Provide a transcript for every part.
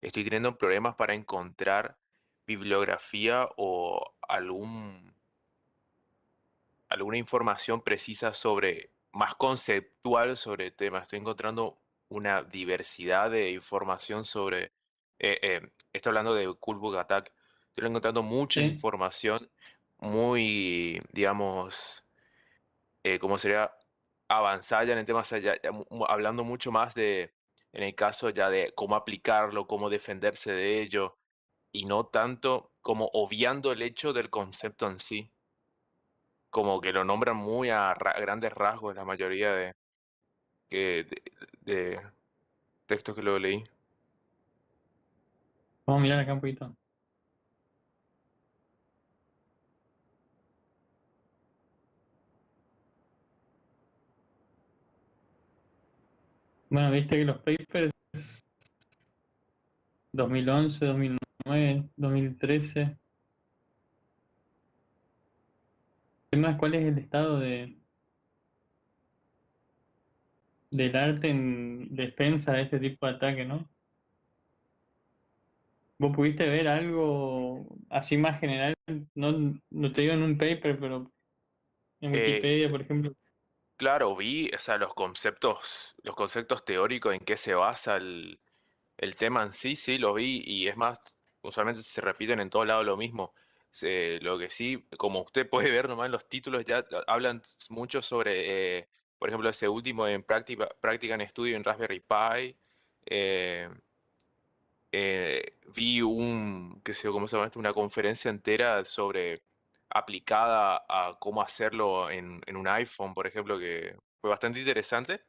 estoy teniendo problemas para encontrar bibliografía o alguna información precisa sobre, más conceptual sobre el tema. Estoy encontrando una diversidad de información sobre, estoy hablando de Cool Book Attack, estoy encontrando mucha Sí, información muy, digamos, ¿cómo sería? Avanzada ya en el tema, o sea, hablando mucho más de, en el caso ya de cómo aplicarlo, cómo defenderse de ello, y no tanto como obviando el hecho del concepto en sí, como que lo nombran muy a grandes rasgos la mayoría que- de, de textos que lo leí. vamos a mirar acá un poquito. Bueno, viste que los papers 2011, 2009, 2013. Además, ¿cuál es el estado del arte en defensa de este tipo de ataque, ¿no? ¿Vos pudiste ver algo así más general? No, no te digo en un paper, pero en Eh, Wikipedia, por ejemplo. claro, vi, o sea, los conceptos teóricos en qué se basa el tema en sí, sí, lo vi y es más, usualmente se repiten en todos lados lo mismo. Lo que sí, como usted puede ver nomás en los títulos ya hablan mucho sobre, por ejemplo, ese último en práctica en estudio en Raspberry Pi. eh, Vi qué sé yo, ¿cómo se llama esto? Una conferencia entera sobre aplicada a cómo hacerlo en un iPhone, por ejemplo, que fue bastante interesante,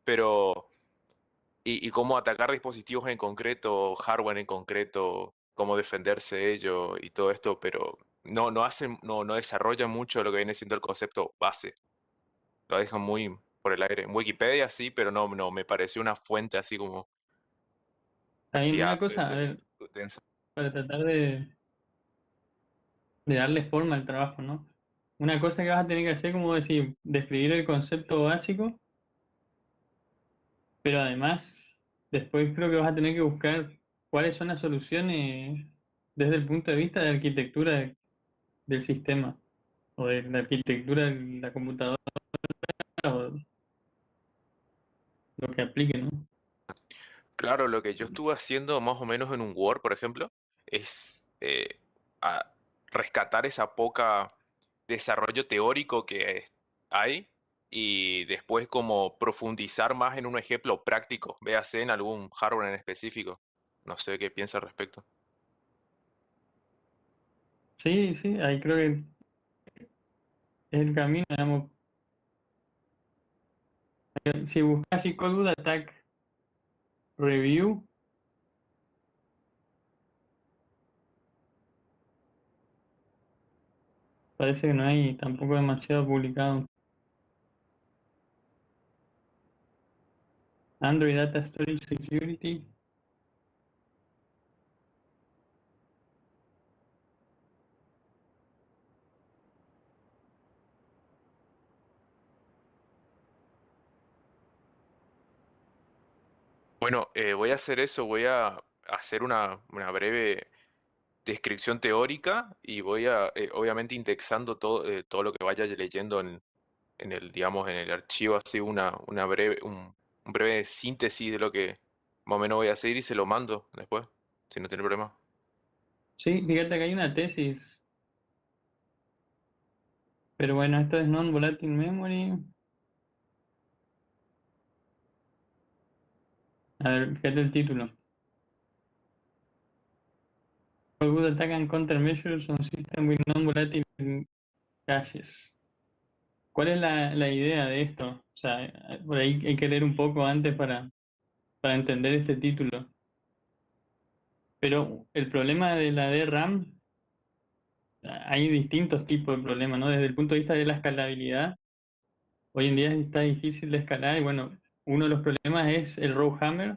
pero y cómo atacar dispositivos en concreto, hardware en concreto, cómo defenderse de ello y todo esto, pero no hacen, no desarrollan mucho lo que viene siendo el concepto base. Lo dejan muy por el aire. En Wikipedia sí, pero no me pareció una fuente así como También una fiable, cosa, a sería ver, densa. para tratar de darle forma al trabajo, ¿no? Una cosa que vas a tener que hacer, como decir, describir el concepto básico, pero además, después creo que vas a tener que buscar cuáles son las soluciones desde el punto de vista de arquitectura del sistema, o de la arquitectura de la computadora, o lo que aplique, ¿no? Claro, lo que yo estuve haciendo más o menos en un Word, por ejemplo, es rescatar esa poca desarrollo teórico que hay y después como profundizar más en un ejemplo práctico, véase en algún hardware en específico. No sé qué piensa al respecto. Sí, sí, ahí creo que es el camino, digamos. Si buscas así Cold Attack Review, parece que no hay tampoco demasiado publicado. Android Data Storage Security. Bueno, voy a hacer eso, voy a hacer una breve descripción teórica y voy a, obviamente, indexando todo lo que vaya leyendo en el, digamos, en el archivo, así una breve, un breve síntesis de lo que más o menos voy a hacer y se lo mando después, si no tiene problema. Sí, fíjate que hay una tesis, pero bueno, esto es Non-Volatile Memory. A ver, fíjate el título. How good attack and countermeasures on system with non-volatile caches. ¿Cuál es la idea de esto? O sea, por ahí hay que leer un poco antes para entender este título. Pero el problema de la DRAM, hay distintos tipos de problemas, ¿no? Desde el punto de vista de la escalabilidad, hoy en día está difícil de escalar y bueno, uno de los problemas es el row hammer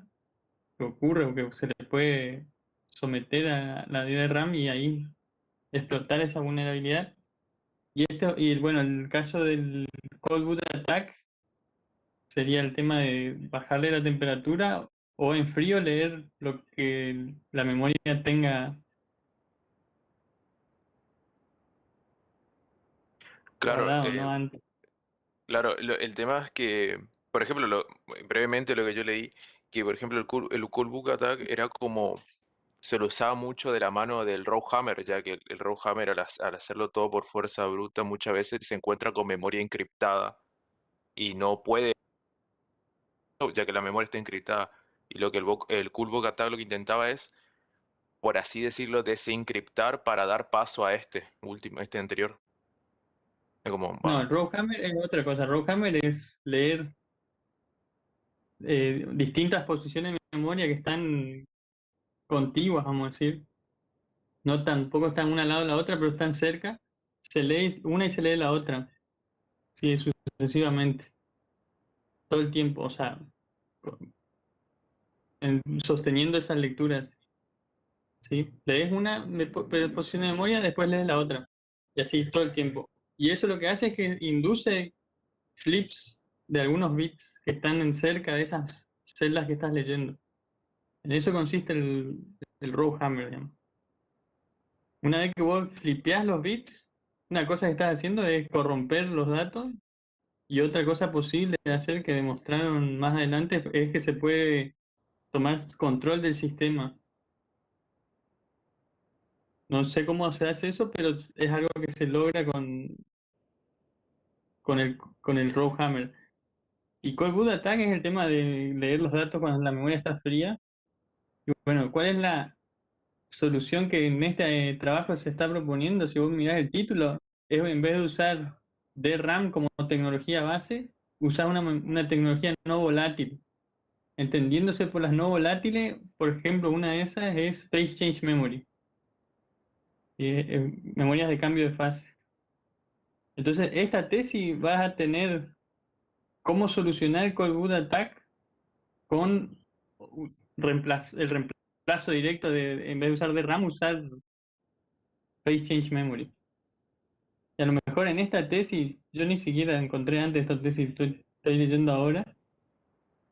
que ocurre o que se le puede someter a la DRAM y ahí explotar esa vulnerabilidad. Y bueno, el caso del Cold Boot Attack sería el tema de bajarle la temperatura o en frío leer lo que la memoria tenga Claro, guardado, ¿no? Antes. claro, el tema es que, por ejemplo, brevemente lo que yo leí, que por ejemplo el Cool Book Attack era como, se lo usaba mucho de la mano del Rowhammer, ya que el Rowhammer al hacerlo todo por fuerza bruta muchas veces se encuentra con memoria encriptada y no puede, ya que la memoria está encriptada. Y lo que el Cool Book Attack lo que intentaba es, por así decirlo, desencriptar para dar paso a este último, este anterior. Es como, No, va, el Rowhammer es otra cosa. Rowhammer es leer distintas posiciones de memoria que están contiguas, vamos a decir. No tampoco están una al lado de la otra, pero están cerca. Se lee una y se lee la otra. Sí, sucesivamente. Todo el tiempo, o sea, sosteniendo esas lecturas. ¿Sí? Lees una posición de memoria, después lees la otra. Y así todo el tiempo. Y eso lo que hace es que induce flips de algunos bits que están en cerca de esas celdas que estás leyendo. En eso consiste el Rowhammer, digamos. Una vez que vos flipeás los bits, una cosa que estás haciendo es corromper los datos y otra cosa posible de hacer que demostraron más adelante es que se puede tomar control del sistema. No sé cómo se hace eso, pero es algo que se logra con el Rowhammer. Y Cold Boot Attack es el tema de leer los datos cuando la memoria está fría. Y bueno, ¿cuál es la solución que en este trabajo se está proponiendo? Si vos mirás el título, es en vez de usar DRAM como tecnología base, usar una tecnología no volátil. Entendiéndose por las no volátiles, por ejemplo, una de esas es Phase Change Memory, memorias de cambio de fase. Entonces, esta tesis vas a tener cómo solucionar el Cold Boot Attack con el reemplazo directo de, en vez de usar DRAM, usar Phase Change Memory. Y a lo mejor en esta tesis, yo ni siquiera encontré antes esta tesis, estoy leyendo ahora,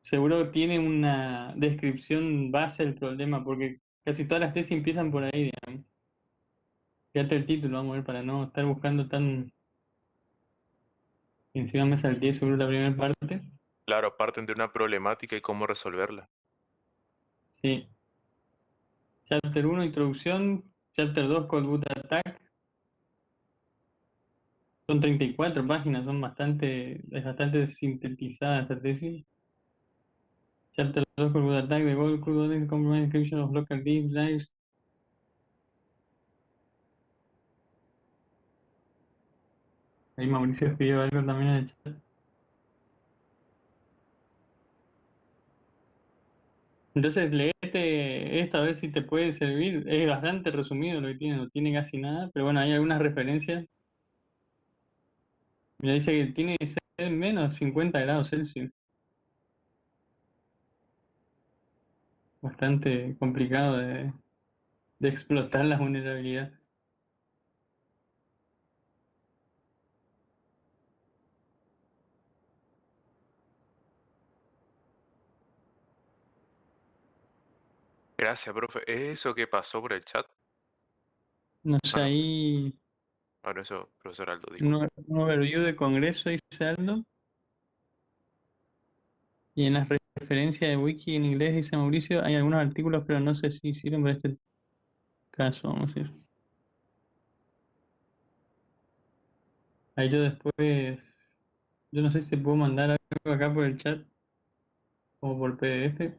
seguro tiene una descripción base del problema, porque casi todas las tesis empiezan por ahí, digamos. Fíjate el título, vamos a ver, para no estar buscando tan... Encima me salté seguro la primera parte. claro, parten de una problemática y cómo resolverla. Sí. Chapter 1 introducción. Chapter 2 Cold Boot Attack. Son 34 páginas, es bastante sintetizada esta tesis. Chapter 2 Cold Boot Attack, the Gold Cold Boot Compromise Description of Local Disk Drives. Ahí Mauricio escribió algo también en el chat. Entonces, leete esto a ver si te puede servir. Es bastante resumido lo que tiene, no tiene casi nada, pero bueno, hay algunas referencias. Mira, dice que tiene que ser menos 50 grados Celsius. Bastante complicado de explotar la vulnerabilidad. Gracias, profe. ¿Es eso que pasó por el chat? No Ah, sé, no. ahí Ahora eso, profesor Aldo, un disculpe. overview de Congreso dice algo. Y en las referencias de wiki en inglés dice Mauricio, hay algunos artículos, pero no sé si sirven para este caso, vamos a decir. Ahí yo después, yo no sé si puedo mandar algo acá por el chat o por PDF.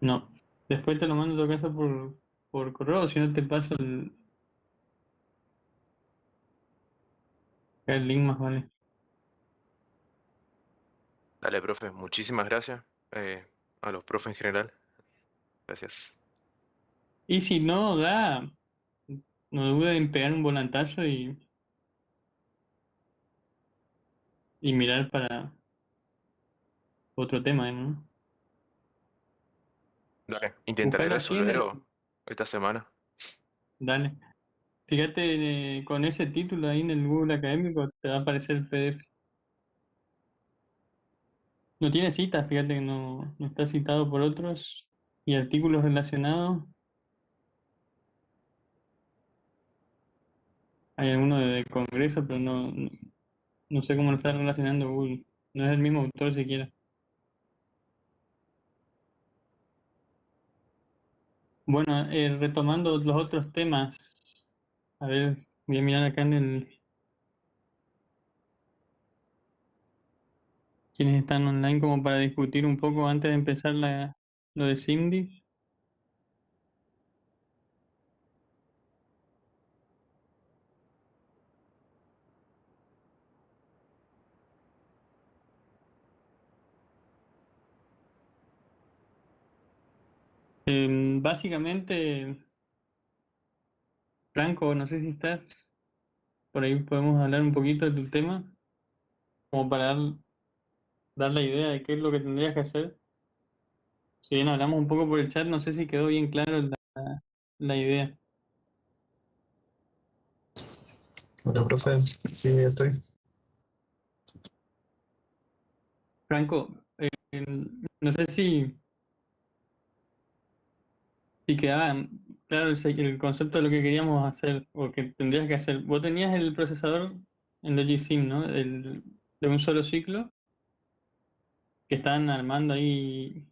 No, después te lo mando en todo caso por correo, si no te paso el link más vale. Dale, profe, muchísimas gracias. A los profes en general. Gracias. Y si no da, no dudes en pegar un volantazo y mirar para otro tema, ¿no? Dale, intentaré Buscarlo así en el... resolverlo esta semana. Dale. Fíjate, con ese título ahí en el Google Académico te va a aparecer el PDF. No tiene citas, fíjate que no está citado por otros y artículos relacionados. Hay alguno de Congreso, pero no sé cómo lo está relacionando Google. No es el mismo autor siquiera. Bueno, retomando los otros temas. A ver, voy a mirar acá en el quienes están online como para discutir un poco antes de empezar lo de Cindy. Básicamente, Franco, no sé si estás, por ahí podemos hablar un poquito de tu tema, como para dar la idea de qué es lo que tendrías que hacer. Si bien hablamos un poco por el chat, no sé si quedó bien claro la idea. Hola, profe. Sí, estoy. Franco, no sé si quedaba claro el concepto de lo que queríamos hacer o que tendrías que hacer. Vos tenías el procesador en Logisim, ¿no? De un solo ciclo que estaban armando ahí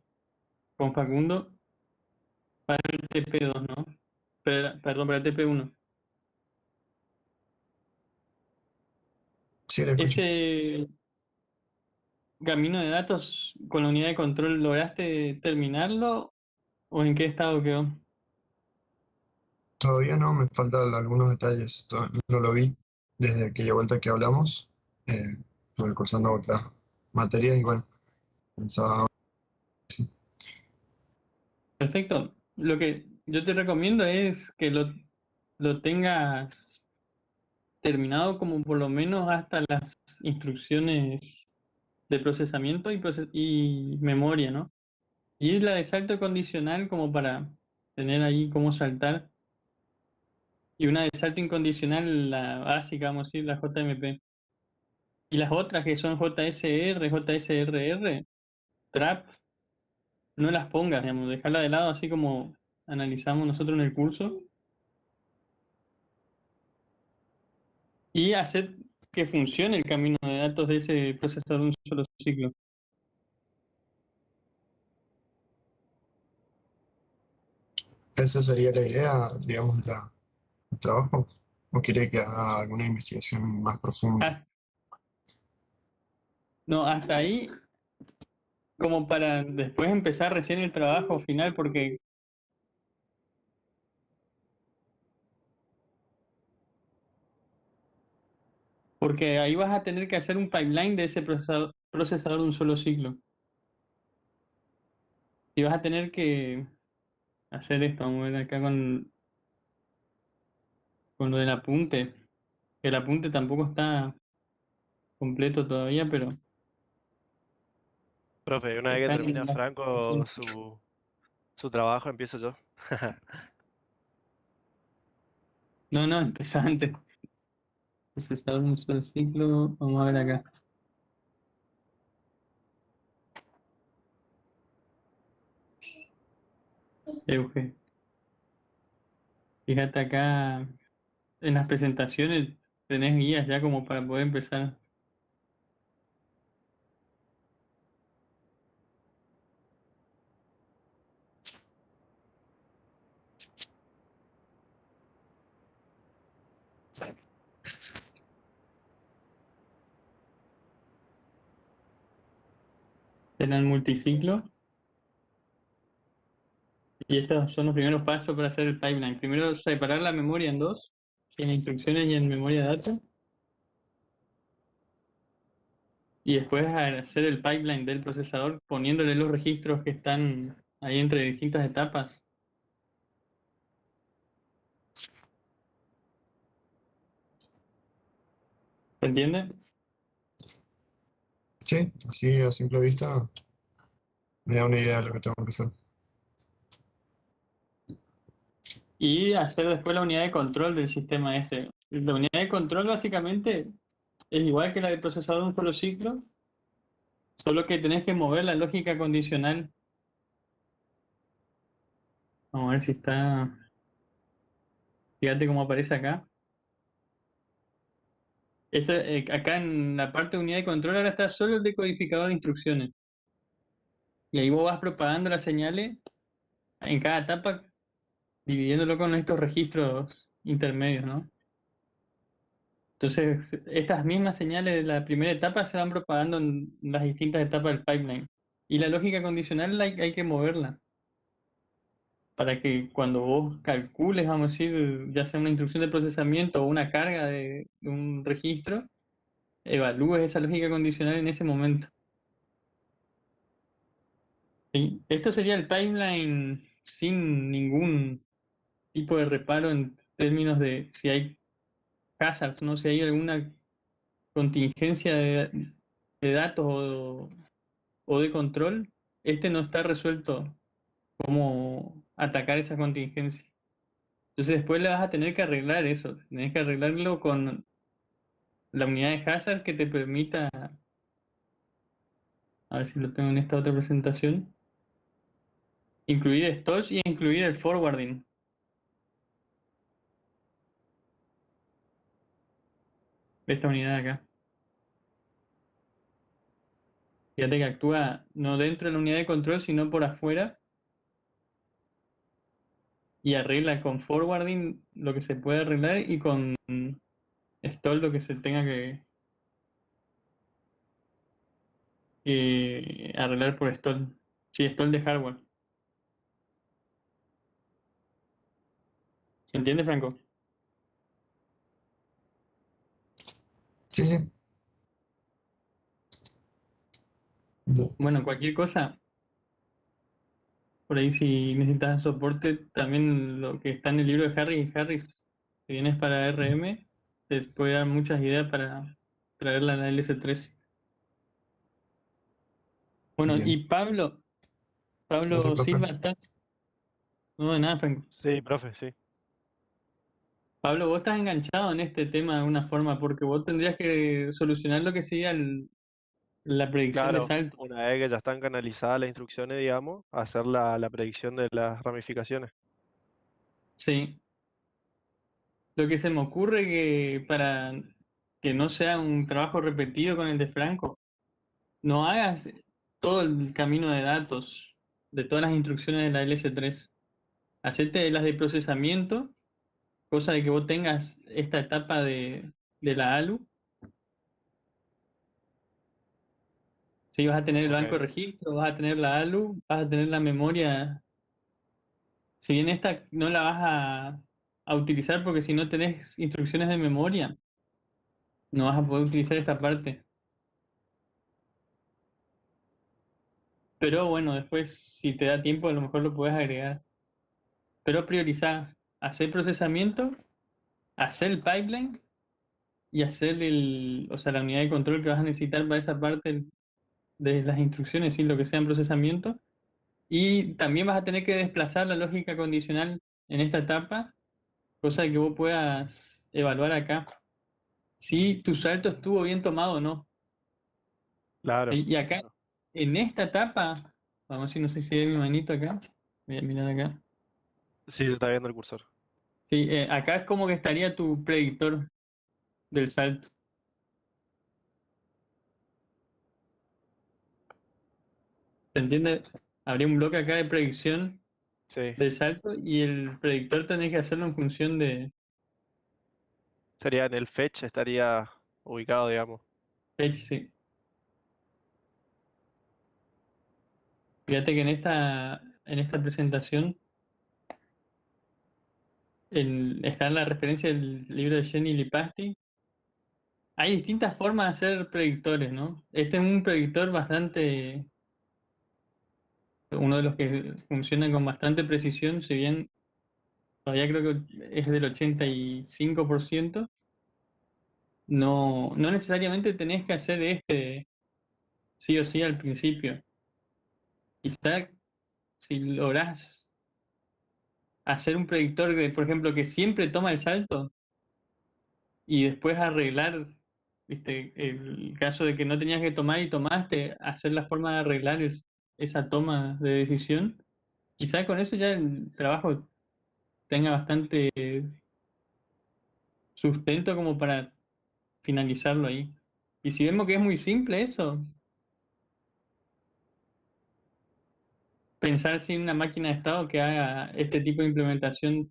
con Facundo para el TP2, ¿no? Perdón, para el TP1. Sí, le escucho. Ese camino de datos con la unidad de control, ¿lograste terminarlo o en qué estado quedó? Todavía no, me faltan algunos detalles. No lo vi desde aquella vuelta que hablamos. Eh, Estuve cursando otra materia y bueno, pensaba. Sí. Perfecto. Lo que yo te recomiendo es que lo tengas terminado como por lo menos hasta las instrucciones de procesamiento y memoria, ¿no? Y la de salto condicional como para tener ahí cómo saltar. Y una de salto incondicional, la básica, vamos a decir, la JMP. Y las otras que son JSR, JSRR, TRAP, no las pongas, digamos, dejarla de lado así como analizamos nosotros en el curso. Y hacer que funcione el camino de datos de ese procesador de un solo ciclo. Esa sería la idea, digamos, el trabajo. ¿O quiere que haga alguna investigación más profunda? Ah, no, hasta ahí como para después empezar recién el trabajo final, porque ahí vas a tener que hacer un pipeline de ese procesador de un solo ciclo. Y vas a tener que hacer esto, vamos a ver acá con lo del apunte. El apunte tampoco está completo todavía, pero Profe, una vez que está termina en la Franco presentación. su trabajo, empiezo yo. No, empezá antes. Procesador de un solo ciclo, vamos a ver acá. Euge. Fíjate acá en las presentaciones tenés guías ya como para poder empezar. En el multiciclo. Y estos son los primeros pasos para hacer el pipeline. Primero separar la memoria en dos, en instrucciones y en memoria data. Y después hacer el pipeline del procesador poniéndole los registros que están ahí entre distintas etapas. ¿Se entiende? Sí, así a simple vista me da una idea de lo que tengo que hacer. y hacer después la unidad de control del sistema este. La unidad de control básicamente es igual que la del procesador de un solo ciclo, solo que tenés que mover la lógica condicional. Vamos a ver si está. Fíjate cómo aparece acá. Acá en la parte de unidad de control ahora está solo el decodificador de instrucciones. Y ahí vos vas propagando las señales en cada etapa, dividiéndolo con estos registros intermedios, ¿no? Entonces, estas mismas señales de la primera etapa se van propagando en las distintas etapas del pipeline. Y la lógica condicional hay que moverla para que cuando vos calcules, vamos a decir, ya sea una instrucción de procesamiento o una carga de un registro, evalúes esa lógica condicional en ese momento. ¿Sí? Esto sería el pipeline sin ningún tipo de reparo en términos de si hay hazards, ¿no? Si hay alguna contingencia de datos o de control, este no está resuelto cómo atacar esa contingencia. Entonces después le vas a tener que arreglar eso, tenés que arreglarlo con la unidad de hazard que te permita, a ver si lo tengo en esta otra presentación, incluir stalls y incluir el forwarding. Esta unidad de acá. Fíjate que actúa no dentro de la unidad de control, sino por afuera y arregla con forwarding lo que se puede arreglar y con stall lo que se tenga que arreglar por stall. Sí, stall de hardware. ¿Se entiende, Franco? Sí, sí. Bueno, cualquier cosa, por ahí si necesitas soporte, también lo que está en el libro de Harris, si bien es para RM, te puede dar muchas ideas para traerla a la LS3. Bueno, Bien. y Pablo, Gracias, Pablo profe. Silva, ¿estás? No, de nada, Franco. Sí, profe, sí. Pablo, vos estás enganchado en este tema de alguna forma, porque vos tendrías que solucionar lo que sería la predicción de Claro, salto. una vez que ya están canalizadas las instrucciones, digamos, hacer la predicción de las ramificaciones. Sí. Lo que se me ocurre que para que no sea un trabajo repetido con el de Franco, no hagas todo el camino de datos de todas las instrucciones de la LS3. Hacete las de procesamiento, cosa de que vos tengas esta etapa de la ALU. Si vas a tener el Ok, banco de registro, vas a tener la ALU, vas a tener la memoria. Si bien esta no la vas a utilizar porque si no tenés instrucciones de memoria, no vas a poder utilizar esta parte. Pero bueno, después si te da tiempo a lo mejor lo puedes agregar. Pero priorizar, hacer procesamiento, hacer el pipeline y hacer o sea, la unidad de control que vas a necesitar para esa parte de las instrucciones y lo que sea en procesamiento. Y también vas a tener que desplazar la lógica condicional en esta etapa, cosa de que vos puedas evaluar acá si tu salto estuvo bien tomado o no. claro. Y acá, Claro. en esta etapa, vamos a ver si no sé si hay mi manito acá. Voy a mirar acá. Sí, se está viendo el cursor. Sí, acá es como que estaría tu predictor del salto. ¿Se entiende? Habría un bloque acá de predicción Sí, del salto y el predictor tenés que hacerlo en función de sería en el fetch, estaría ubicado, digamos. fetch, sí. Fíjate que en esta presentación está en la referencia del libro de Jenny Lipasti. Hay distintas formas de hacer predictores, ¿no? Este es un predictor bastante, uno de los que funciona con bastante precisión, si bien todavía creo que es del 85%. No necesariamente tenés que hacer este sí o sí al principio. Quizá si lográs hacer un predictor de, por ejemplo, que siempre toma el salto y después arreglar, ¿viste? El caso de que no tenías que tomar y tomaste, hacer la forma de arreglar esa toma de decisión. Quizás con eso ya el trabajo tenga bastante sustento como para finalizarlo ahí. Y si vemos que es muy simple eso, pensar sin una máquina de estado que haga este tipo de implementación,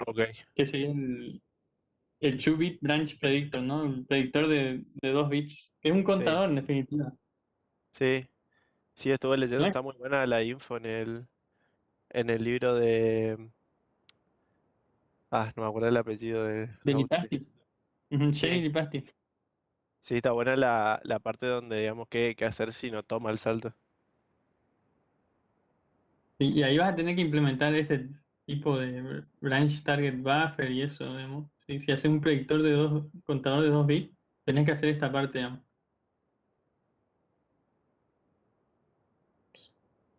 Ok, que sería el 2-bit branch predictor, ¿no? El predictor de 2 bits, que es un sí, contador en definitiva. sí, sí, estuve leyendo, ¿No? está muy buena la info en el libro de... Ah, no me acuerdo el apellido de De los autores. Lipasti. Ujú, Shady Sí, Lipasti. sí, está buena la parte donde, digamos, qué hacer si no toma el salto. Y ahí vas a tener que implementar ese tipo de branch target buffer y eso, digamos. Si haces un predictor de dos, contador de 2 bits, tenés que hacer esta parte, digamos.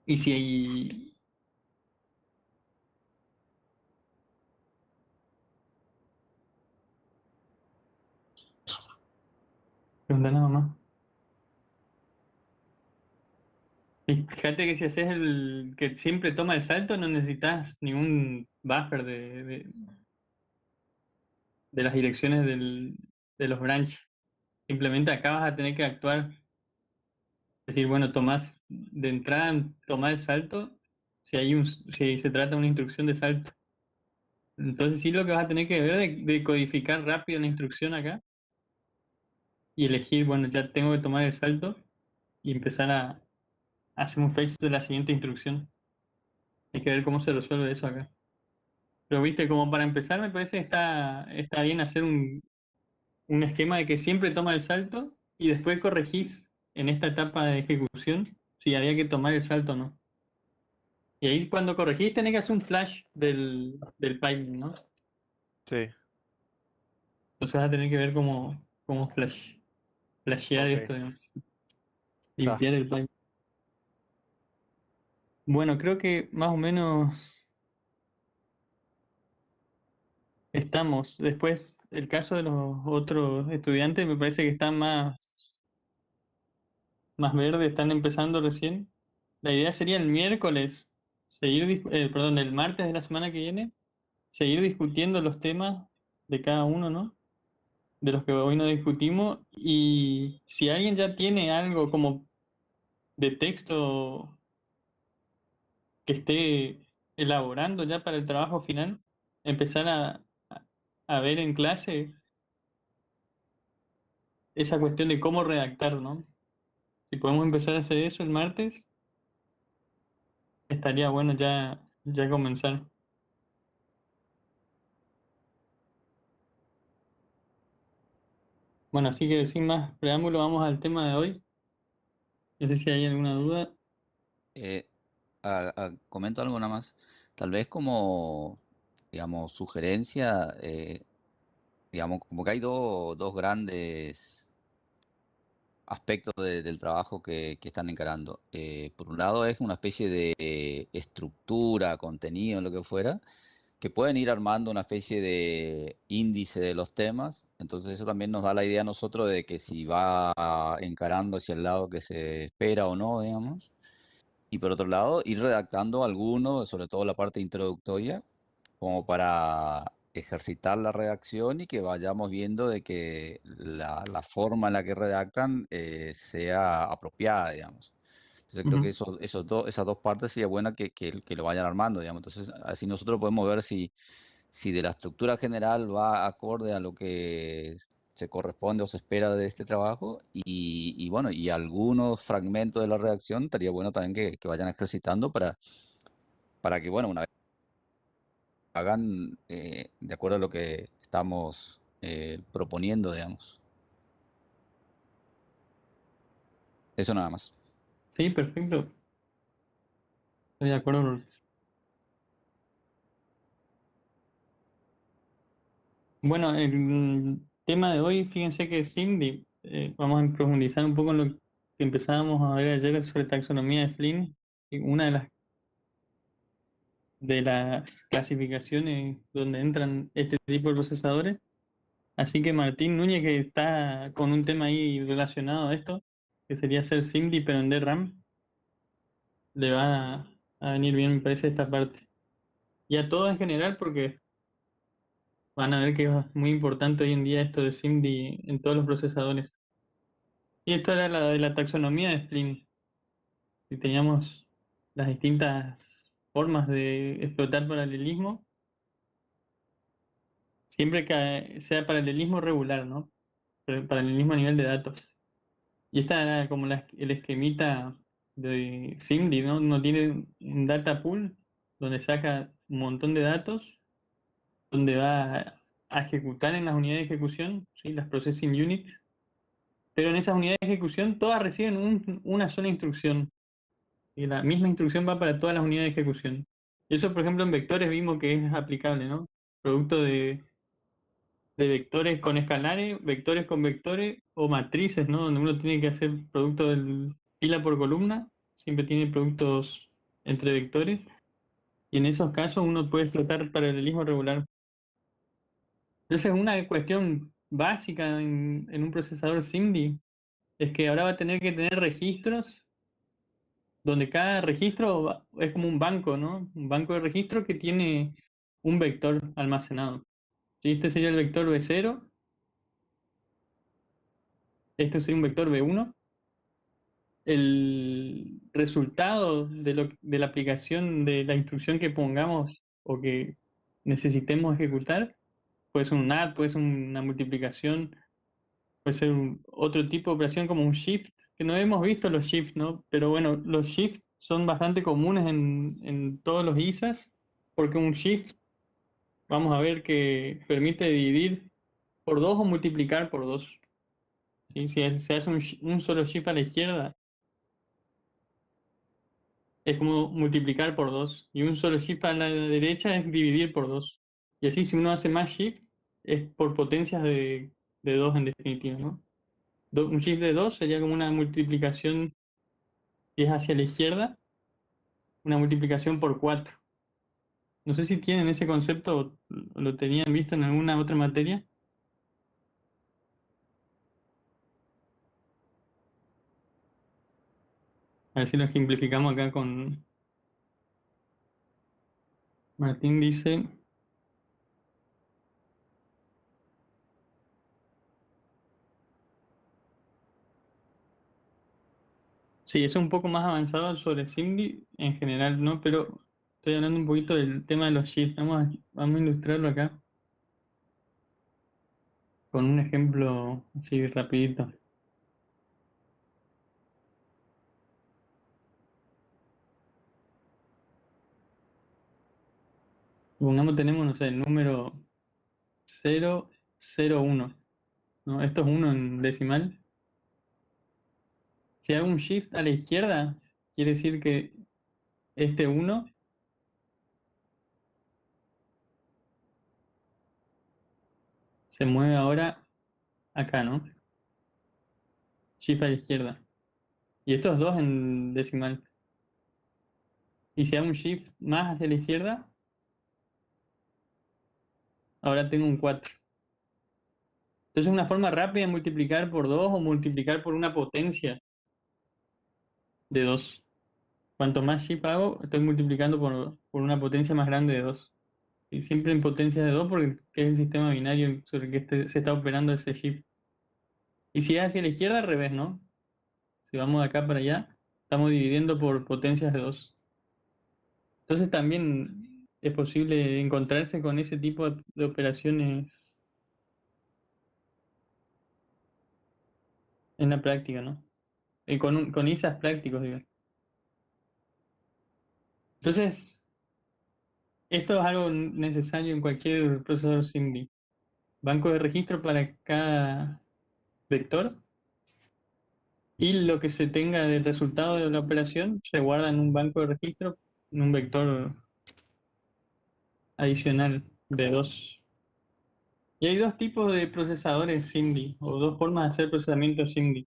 Y si hay... Pregunta nada más. Y fíjate que si haces el que siempre toma el salto, no necesitas ningún buffer de las direcciones de los branches. Simplemente acá vas a tener que actuar. Es decir, bueno, tomás de entrada, tomar el salto, si se trata de una instrucción de salto. Entonces sí lo que vas a tener que ver de codificar rápido la instrucción acá y elegir, bueno, ya tengo que tomar el salto y empezar a hacer un fetch de la siguiente instrucción. Hay que ver cómo se resuelve eso acá. Pero viste, como para empezar me parece que está bien hacer un esquema de que siempre toma el salto y después corregís en esta etapa de ejecución si había que tomar el salto o no. Y ahí cuando corregís tenés que hacer un flash del pipeline, ¿no? Sí, Entonces vas a tener que ver cómo flashear ok, esto, digamos, está. limpiar el pipeline. Bueno, creo que más o menos estamos. Después, el caso de los otros estudiantes me parece que están más verdes, están empezando recién. La idea sería el miércoles, perdón, el martes de la semana que viene, seguir discutiendo los temas de cada uno, ¿no? De los que hoy no discutimos. Y si alguien ya tiene algo como de texto que esté elaborando ya para el trabajo final, empezar a ver en clase esa cuestión de cómo redactar, ¿no? Si podemos empezar a hacer eso el martes, estaría bueno ya comenzar. Bueno, así que sin más preámbulo, vamos al tema de hoy. No sé si hay alguna duda. Eh, Comento algo nada más. Tal vez como, digamos, sugerencia, digamos, como que hay dos grandes aspectos del trabajo que están encarando. Por un lado es una especie de estructura, contenido, lo que fuera, que pueden ir armando una especie de índice de los temas. Entonces eso también nos da la idea a nosotros de que si va encarando hacia el lado que se espera o no, digamos. Y por otro lado, ir redactando alguno, sobre todo la parte introductoria, como para ejercitar la redacción y que vayamos viendo de que la forma en la que redactan sea apropiada, digamos. Entonces creo que Ujú, esas dos partes sería buena que lo vayan armando, digamos. Entonces así nosotros podemos ver si de la estructura general va acorde a lo que se corresponde o se espera de este trabajo y bueno, y algunos fragmentos de la redacción estaría bueno también que vayan ejercitando para que, bueno, una vez hagan de acuerdo a lo que estamos proponiendo, digamos. Eso nada más. sí, perfecto. Estoy de acuerdo. Bueno, el tema de hoy, fíjense que Cindy, vamos a profundizar un poco en lo que empezábamos a ver ayer sobre taxonomía de Flynn. Y una de las de las clasificaciones donde entran este tipo de procesadores. Así que Martín Núñez, que está con un tema ahí relacionado a esto, que sería hacer SIMD pero en DRAM, le va a venir bien, me parece, esta parte. Y a todo en general, porque van a ver que es muy importante hoy en día esto de SIMD en todos los procesadores. Y esto era la de la taxonomía de Splin. Si teníamos las distintas formas de explotar paralelismo, siempre que sea paralelismo regular, ¿no? Paralelismo a nivel de datos. Y esta era como el esquemita de SIMD, ¿no? Uno tiene un data pool donde saca un montón de datos, donde va a ejecutar en las unidades de ejecución, ¿sí? Las processing units, pero en esas unidades de ejecución todas reciben una sola instrucción. Y la misma instrucción va para todas las unidades de ejecución. Eso, por ejemplo, en vectores vimos que es aplicable, ¿no? Producto de vectores con escalares, vectores con vectores o matrices, ¿no? Donde uno tiene que hacer producto del fila por columna, siempre tiene productos entre vectores. Y en esos casos uno puede explotar paralelismo regular. Entonces, una cuestión básica en un procesador SIMD es que ahora va a tener que tener registros donde cada registro es como un banco, ¿no? Un banco de registro que tiene un vector almacenado. ¿Sí? Este sería el vector B0, este sería un vector B1. El resultado de la aplicación de la instrucción que pongamos o que necesitemos ejecutar puede ser un add, puede ser una multiplicación, puede ser otro tipo de operación como un shift, que no hemos visto los shifts, ¿no? Pero bueno, los shifts son bastante comunes en todos los ISAs, porque un shift, vamos a ver que permite dividir por 2 o multiplicar por 2. ¿Sí? Si se hace un solo shift a la izquierda, es como multiplicar por 2. Y un solo shift a la derecha es dividir por 2. Y así, si uno hace más shift, es por potencias de 2 en definitiva, ¿no? Un shift de 2 sería como una multiplicación, si es hacia la izquierda, una multiplicación por 4. No sé si tienen ese concepto o lo tenían visto en alguna otra materia. A ver si lo ejemplificamos acá con Martín dice. Sí, es un poco más avanzado sobre SIMD en general, ¿no? Pero estoy hablando un poquito del tema de los shifts. Vamos a ilustrarlo acá con un ejemplo así rapidito. Supongamos tenemos, no sé, el número 001, ¿no? Esto es 1 en decimal. Si hago un shift a la izquierda, quiere decir que este 1 se mueve ahora acá, ¿no? Shift a la izquierda. Y estos 2 en decimal. Y si hago un shift más hacia la izquierda, ahora tengo un 4. Entonces una forma rápida de multiplicar por 2 o multiplicar por una potencia de 2. Cuanto más shift hago, estoy multiplicando por una potencia más grande de 2. Y siempre en potencia de 2 porque es el sistema binario sobre el que se está operando ese shift. Y si es hacia la izquierda, al revés, ¿no? Si vamos de acá para allá, estamos dividiendo por potencias de 2. Entonces también es posible encontrarse con ese tipo de operaciones en la práctica, ¿no? Con ISAs prácticos, digo. Entonces, esto es algo necesario en cualquier procesador SIMD. Banco de registro para cada vector y lo que se tenga del resultado de la operación se guarda en un banco de registro, en un vector adicional de 2. Y hay dos tipos de procesadores SIMD, o dos formas de hacer procesamiento SIMD.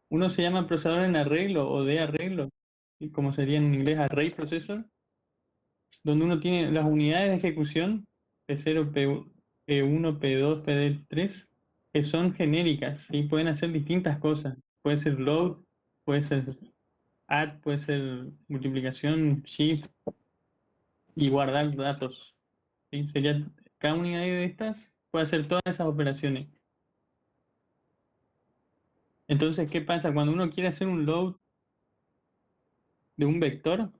Uno se llama procesador en arreglo o de arreglo, y como sería en inglés array processor. donde uno tiene las unidades de ejecución, P0, P1, P2, PD3, que son genéricas, ¿sí? Pueden hacer distintas cosas. Puede ser load, puede ser add, puede ser multiplicación, shift y guardar datos. ¿Sí? Sería, cada unidad de estas puede hacer todas esas operaciones. Entonces, ¿qué pasa? Cuando uno quiere hacer un load de un vector,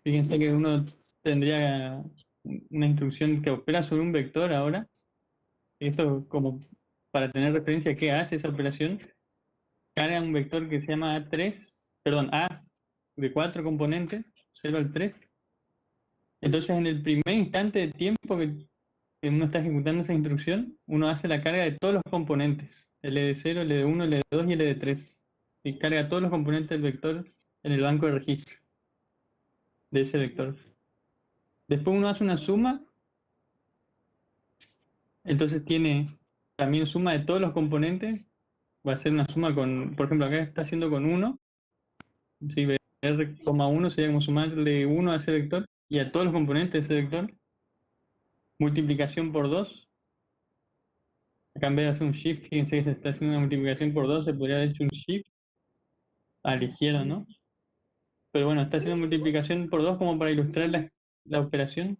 fíjense que uno tendría una instrucción que opera sobre un vector ahora. Esto como para tener referencia a qué hace esa operación. Carga un vector que se llama A3, perdón, A de 4 componentes, 0 al 3. Entonces, en el primer instante de tiempo que uno está ejecutando esa instrucción, uno hace la carga de todos los componentes, LD0, LD1, LD2 y LD3. Y carga todos los componentes del vector en el banco de registro de ese vector. Después uno hace una suma, entonces tiene también suma de todos los componentes. Va a ser una suma con, por ejemplo, acá está haciendo con 1. Si R,1 sería como sumarle 1 a ese vector y a todos los componentes de ese vector. Multiplicación por 2. Acá en vez de hacer un shift, fíjense que se está haciendo una multiplicación por 2, se podría haber hecho un shift a la izquierda, ¿no? Pero bueno, está haciendo multiplicación por 2 como para ilustrar la operación.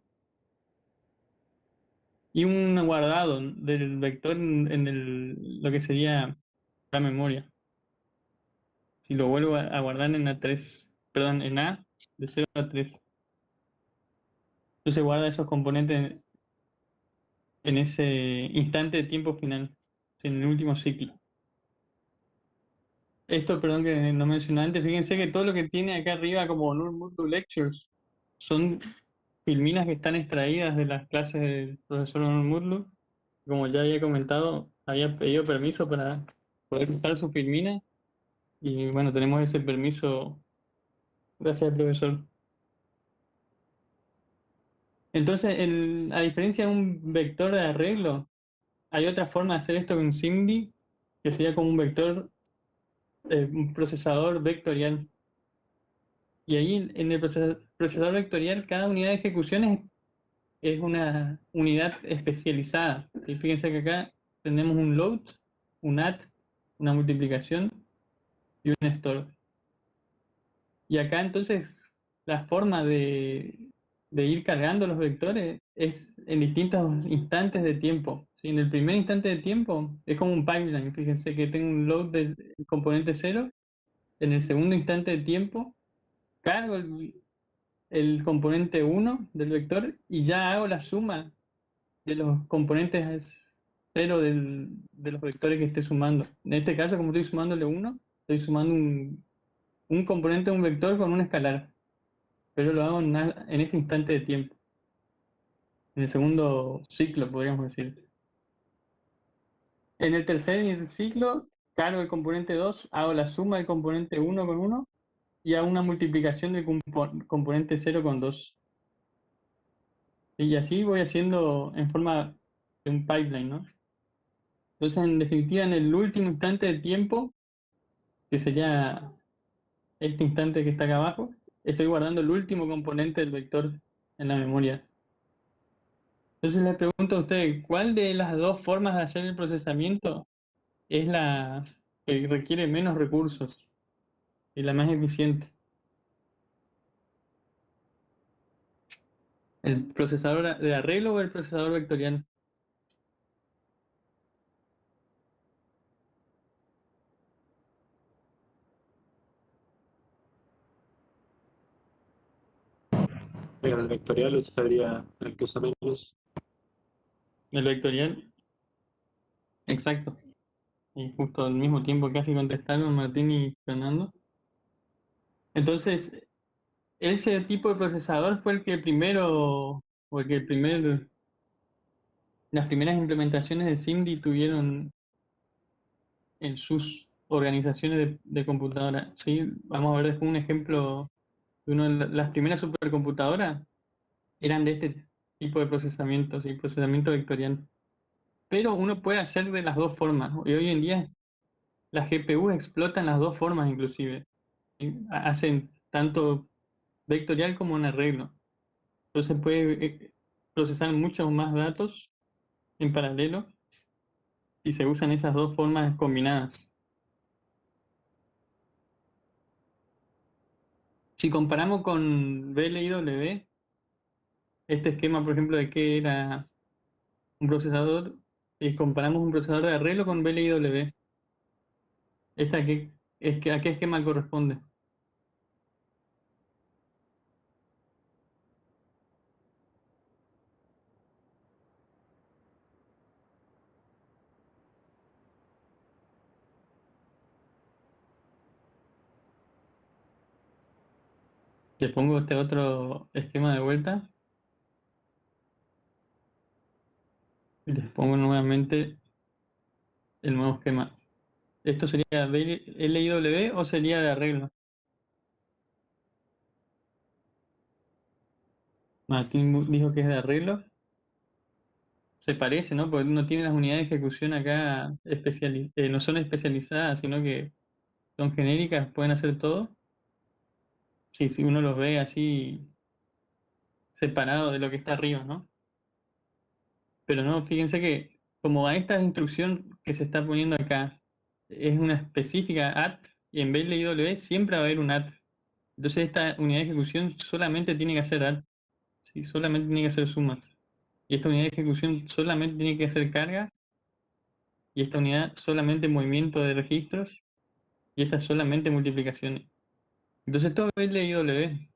Y un guardado del vector en lo que sería la memoria. Si lo vuelvo a guardar en A3, perdón, en A de 0 a 3. Entonces guarda esos componentes en ese instante de tiempo final, en el último ciclo. Esto, perdón que no mencioné antes, fíjense que todo lo que tiene acá arriba como NUR Lectures son filminas que están extraídas de las clases del profesor NUR. Como ya había comentado, había pedido permiso para poder usar su filmina y bueno, tenemos ese permiso gracias al profesor. Entonces, a diferencia de un vector de arreglo, hay otra forma de hacer esto con SIMD, que sería como un vector, un procesador vectorial. Y ahí en el procesador vectorial, cada unidad de ejecución es una unidad especializada. ¿Sí? Fíjense que acá tenemos un load, un add, una multiplicación y un store. Y acá entonces la forma de ir cargando los vectores es en distintos instantes de tiempo. ¿Sí? En el primer instante de tiempo es como un pipeline. Fíjense que tengo un load del componente 0. En el segundo instante de tiempo cargo el componente 1 del vector y ya hago la suma de los componentes 0 de los vectores que esté sumando. En este caso, como estoy sumándole 1, estoy sumando un componente de un vector con un escalar. Pero lo hago en este instante de tiempo. En el segundo ciclo, podríamos decir. En el tercer ciclo, cargo el componente 2, hago la suma del componente 1 con 1 y hago una multiplicación del componente 0 con 2. Y así voy haciendo en forma de un pipeline, ¿no? Entonces, en definitiva, en el último instante de tiempo, que sería este instante que está acá abajo, estoy guardando el último componente del vector en la memoria. Entonces les pregunto a ustedes, ¿cuál de las dos formas de hacer el procesamiento es la que requiere menos recursos y la más eficiente? ¿El procesador de arreglo o el procesador vectorial? El vectorial sería el que usa menos. El vectorial, exacto. Y justo al mismo tiempo casi contestaron Martín y Fernando. Entonces, ese tipo de procesador fue el que primero, o el que las primeras implementaciones de SIMD tuvieron en sus organizaciones de computadora. ¿Sí? Vamos a ver después un ejemplo de una de las primeras supercomputadoras eran de este tipo de procesamiento, ¿sí? Procesamiento vectorial. Pero uno puede hacer de las dos formas, ¿no? Y hoy en día las GPU explotan las dos formas inclusive. ¿Sí? Hacen tanto vectorial como en arreglo. Entonces puede procesar muchos más datos en paralelo y se usan esas dos formas combinadas. Si comparamos con VLIW, este esquema, por ejemplo, de qué era un procesador, y comparamos un procesador de arreglo con VLIW, ¿a qué esquema corresponde? Le pongo este otro esquema de vuelta y les pongo nuevamente el nuevo esquema. ¿Esto sería LIW o sería de arreglo? Martín dijo que es de arreglo. Se parece, ¿no? Porque no tiene las unidades de ejecución acá no son especializadas, sino que son genéricas, pueden hacer todo. Sí, si uno los ve así separado de lo que está arriba, ¿no? Pero no, fíjense que como a esta instrucción que se está poniendo acá es una específica AT y en vez de IW siempre va a haber un AT. Entonces esta unidad de ejecución solamente tiene que hacer AT, ¿sí? Solamente tiene que hacer sumas. Y esta unidad de ejecución solamente tiene que hacer carga y esta unidad solamente movimiento de registros y esta solamente multiplicaciones. Entonces todo es LIW,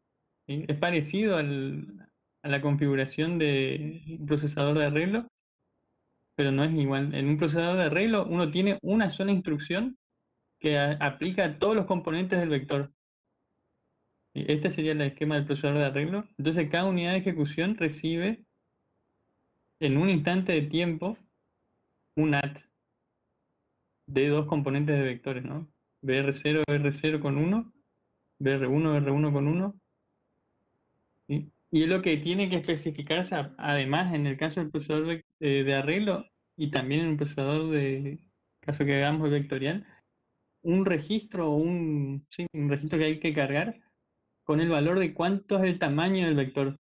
¿sí? Es parecido a la configuración de un procesador de arreglo, pero no es igual. En un procesador de arreglo uno tiene una sola instrucción que aplica a todos los componentes del vector. Este sería el esquema del procesador de arreglo. Entonces cada unidad de ejecución recibe en un instante de tiempo un AT de dos componentes de vectores, ¿no? BR0, BR0 con 1, BR1, BR1 con 1. ¿Sí? Y es lo que tiene que especificarse además en el caso del procesador de arreglo y también en el procesador de caso que hagamos el vectorial, un registro sí, un registro que hay que cargar con el valor de cuánto es el tamaño del vector.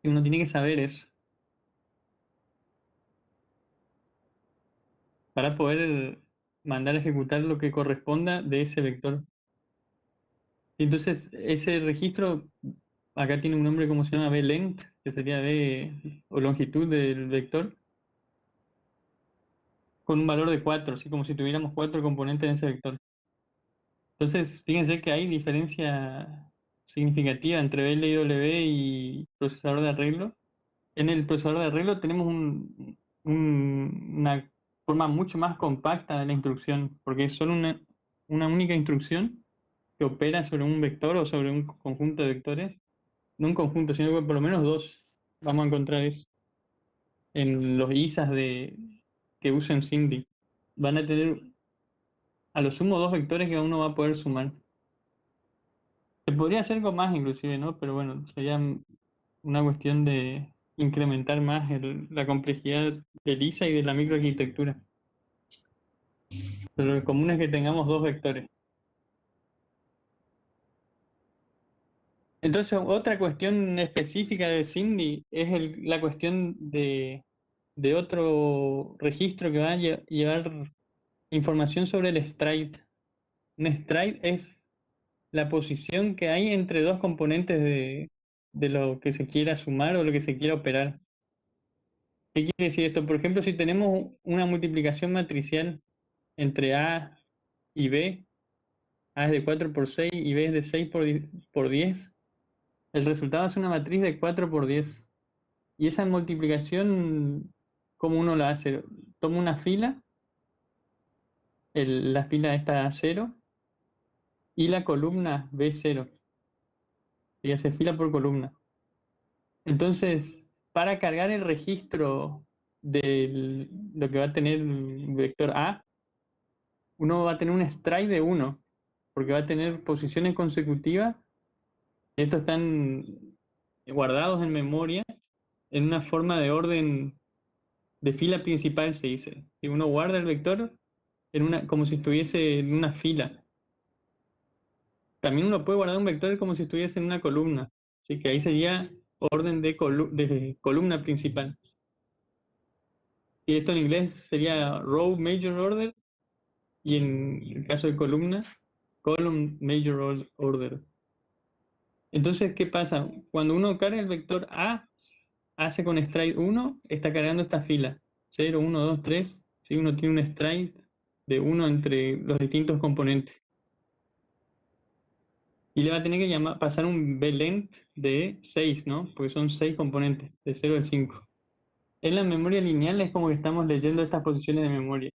Y uno tiene que saber eso para poder mandar a ejecutar lo que corresponda de ese vector. Y entonces ese registro acá tiene un nombre como se llama blength, que sería b o longitud del vector, con un valor de 4, así como si tuviéramos 4 componentes en ese vector. Entonces, fíjense que hay diferencia significativa entre VLW y procesador de arreglo. En el procesador de arreglo tenemos una forma mucho más compacta de la instrucción, porque es solo una única instrucción que opera sobre un vector o sobre un conjunto de vectores. No un conjunto, sino que por lo menos dos. Vamos a encontrar eso en los ISAs que usen SIMD. Van a tener a lo sumo dos vectores que uno va a poder sumar. Se podría hacer con más inclusive, ¿no? Pero bueno, sería una cuestión de incrementar más la complejidad del ISA y de la microarquitectura. Pero lo común es que tengamos dos vectores. Entonces, otra cuestión específica de SIMD es la cuestión de otro registro que va a llevar información sobre el stride. Un stride es la posición que hay entre dos componentes de lo que se quiera sumar o lo que se quiera operar. ¿Qué quiere decir esto? Por ejemplo, si tenemos una multiplicación matricial entre A y B, A es de 4 por 6 y B es de 6 por 10, el resultado es una matriz de 4 por 10. Y esa multiplicación, ¿cómo uno la hace? Toma una fila, la fila está a 0, y la columna B0, y hace fila por columna. Entonces, para cargar el registro de lo que va a tener el vector A, uno va a tener un stride de 1, porque va a tener posiciones consecutivas. Estos están guardados en memoria en una forma de orden de fila principal, se dice. Y uno guarda el vector como si estuviese en una fila. También uno puede guardar un vector como si estuviese en una columna. Así que ahí sería orden de columna principal. Y esto en inglés sería row major order, y en el caso de columna, column major order. Entonces, ¿qué pasa? Cuando uno carga el vector A, hace con stride 1, está cargando esta fila. 0, 1, 2, 3. ¿Sí? Uno tiene un stride de 1 entre los distintos componentes. Y le va a tener que pasar un blend de 6, ¿no? Porque son 6 componentes, de 0 al 5. En la memoria lineal es como que estamos leyendo estas posiciones de memoria.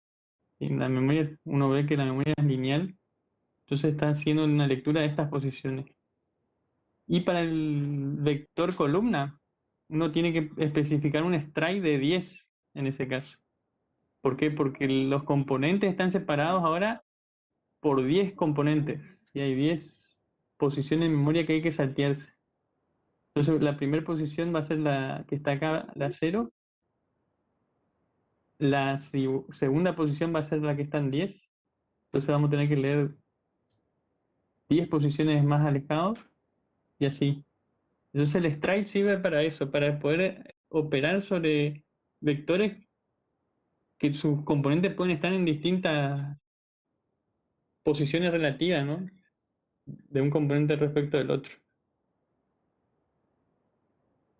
En la memoria, uno ve que la memoria es lineal, entonces está haciendo una lectura de estas posiciones. Y para el vector columna, uno tiene que especificar un stride de 10 en ese caso. ¿Por qué? Porque los componentes están separados ahora por 10 componentes. ¿Sí? Hay 10 posiciones de memoria que hay que saltearse. Entonces la primera posición va a ser la que está acá, la 0. La segunda posición va a ser la que está en 10. Entonces vamos a tener que leer 10 posiciones más alejados y así. Entonces el stride sirve para eso, para poder operar sobre vectores que sus componentes pueden estar en distintas posiciones relativas, ¿no? De un componente respecto del otro.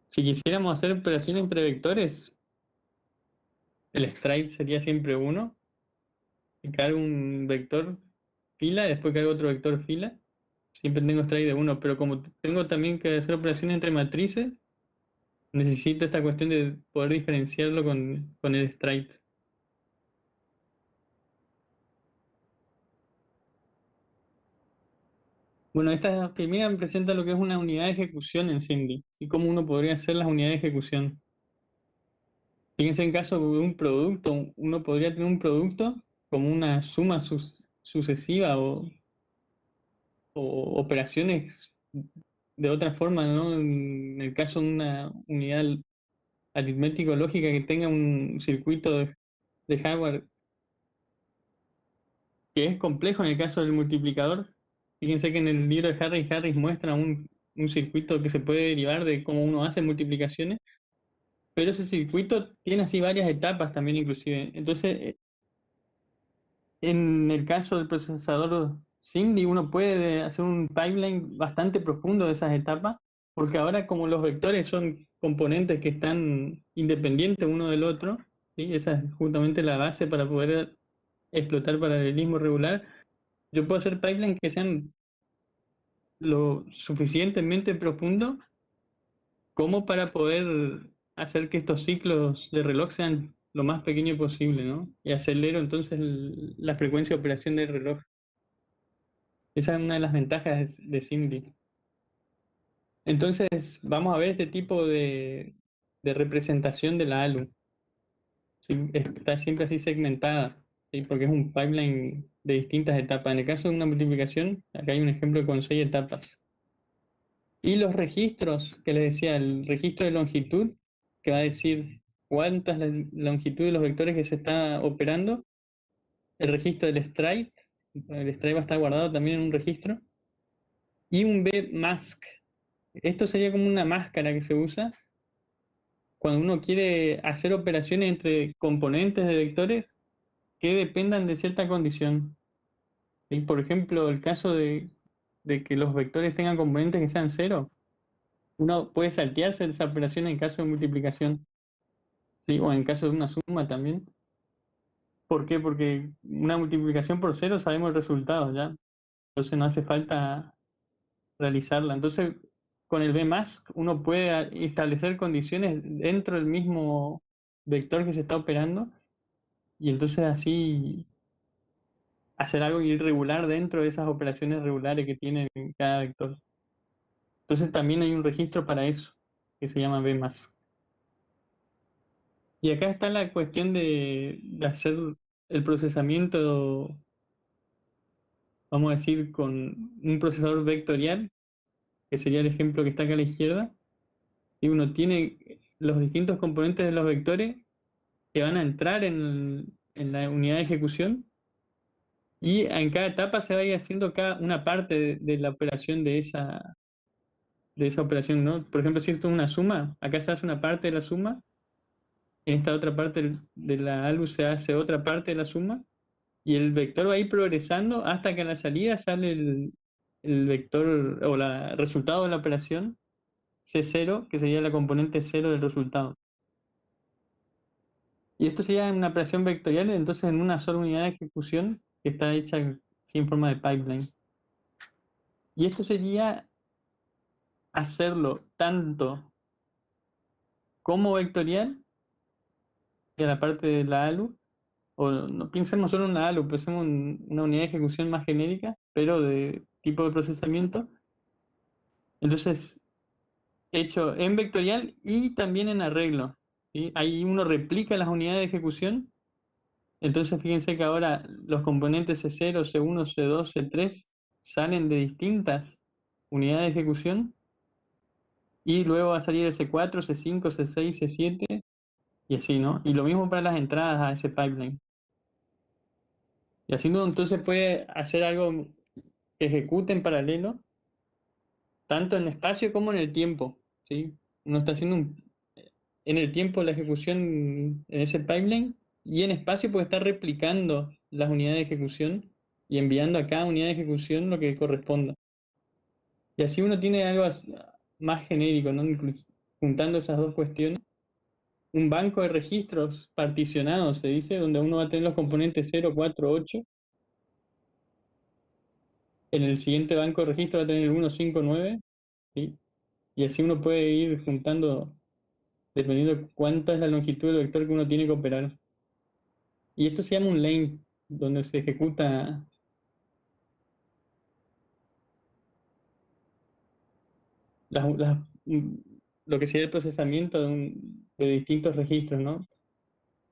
Si quisiéramos hacer operaciones entre vectores, el stride sería siempre 1. Y cargo un vector fila, y después cargo otro vector fila. Siempre tengo stride de 1, pero como tengo también que hacer operaciones entre matrices, necesito esta cuestión de poder diferenciarlo con el stride. Bueno, esta primera me presenta lo que es una unidad de ejecución en SIMD y cómo uno podría hacer las unidades de ejecución. Fíjense, en caso de un producto, uno podría tener un producto como una suma sucesiva o operaciones de otra forma, ¿no? En el caso de una unidad aritmético-lógica que tenga un circuito de hardware que es complejo en el caso del multiplicador. Fíjense que en el libro de Harris muestra un circuito que se puede derivar de cómo uno hace multiplicaciones, pero ese circuito tiene así varias etapas también inclusive. Entonces, en el caso del procesador SIMD, uno puede hacer un pipeline bastante profundo de esas etapas, porque ahora como los vectores son componentes que están independientes uno del otro, ¿sí? Esa es justamente la base para poder explotar paralelismo regular. Yo puedo hacer pipelines que sean lo suficientemente profundos como para poder hacer que estos ciclos de reloj sean lo más pequeño posible, ¿no? Y acelero entonces la frecuencia de operación del reloj. Esa es una de las ventajas de SIMD. Entonces vamos a ver este tipo de representación de la ALU. ¿Sí? Está siempre así segmentada, ¿sí? Porque es un pipeline de distintas etapas. En el caso de una multiplicación, acá hay un ejemplo con 6 etapas. Y los registros, que les decía, el registro de longitud, que va a decir cuántas la longitud de los vectores que se está operando, el registro del stride, el stride va a estar guardado también en un registro, y un bmask. Esto sería como una máscara que se usa cuando uno quiere hacer operaciones entre componentes de vectores que dependan de cierta condición. ¿Sí? Por ejemplo, el caso de que los vectores tengan componentes que sean cero, uno puede saltearse esa operación en caso de multiplicación, ¿sí? O en caso de una suma también. ¿Por qué? Porque una multiplicación por cero sabemos el resultado ya, entonces no hace falta realizarla. Entonces, con el bmask uno puede establecer condiciones dentro del mismo vector que se está operando y entonces así hacer algo irregular dentro de esas operaciones regulares que tiene cada vector. Entonces también hay un registro para eso, que se llama bmask. Y acá está la cuestión de hacer el procesamiento, vamos a decir, con un procesador vectorial, que sería el ejemplo que está acá a la izquierda, y uno tiene los distintos componentes de los vectores que van a entrar en la unidad de ejecución, y en cada etapa se va a ir haciendo cada una parte de la operación de esa de esa operación, ¿no? Por ejemplo, si esto es una suma, acá se hace una parte de la suma, en esta otra parte de la ALU se hace otra parte de la suma, y el vector va a ir progresando hasta que a la salida sale el vector o el resultado de la operación C0, que sería la componente cero del resultado. Y esto sería una operación vectorial, entonces en una sola unidad de ejecución que está hecha así en forma de pipeline. Y esto sería hacerlo tanto como vectorial, de la parte de la ALU, o no pensemos solo en la ALU, pensemos en una unidad de ejecución más genérica, pero de tipo de procesamiento. Entonces, hecho en vectorial y también en arreglo, ¿sí? Ahí uno replica las unidades de ejecución. Entonces, fíjense que ahora los componentes C0, C1, C2, C3 salen de distintas unidades de ejecución y luego va a salir el C4, C5, C6, C7 y así, ¿no? Y lo mismo para las entradas a ese pipeline. Y así uno entonces puede hacer algo que ejecute en paralelo, tanto en el espacio como en el tiempo, ¿sí? Uno está haciendo en el tiempo la ejecución en ese pipeline y en espacio puede estar replicando las unidades de ejecución y enviando a cada unidad de ejecución lo que corresponda. Y así uno tiene algo más genérico, ¿no? Juntando esas dos cuestiones. Un banco de registros particionados, se dice, donde uno va a tener los componentes 0, 4, 8. En el siguiente banco de registros va a tener el 1, 5, 9. ¿Sí? Y así uno puede ir juntando dependiendo de cuánta es la longitud del vector que uno tiene que operar. Y esto se llama un lane, donde se ejecuta las- las- mm, lo que sería el procesamiento de distintos registros, ¿no?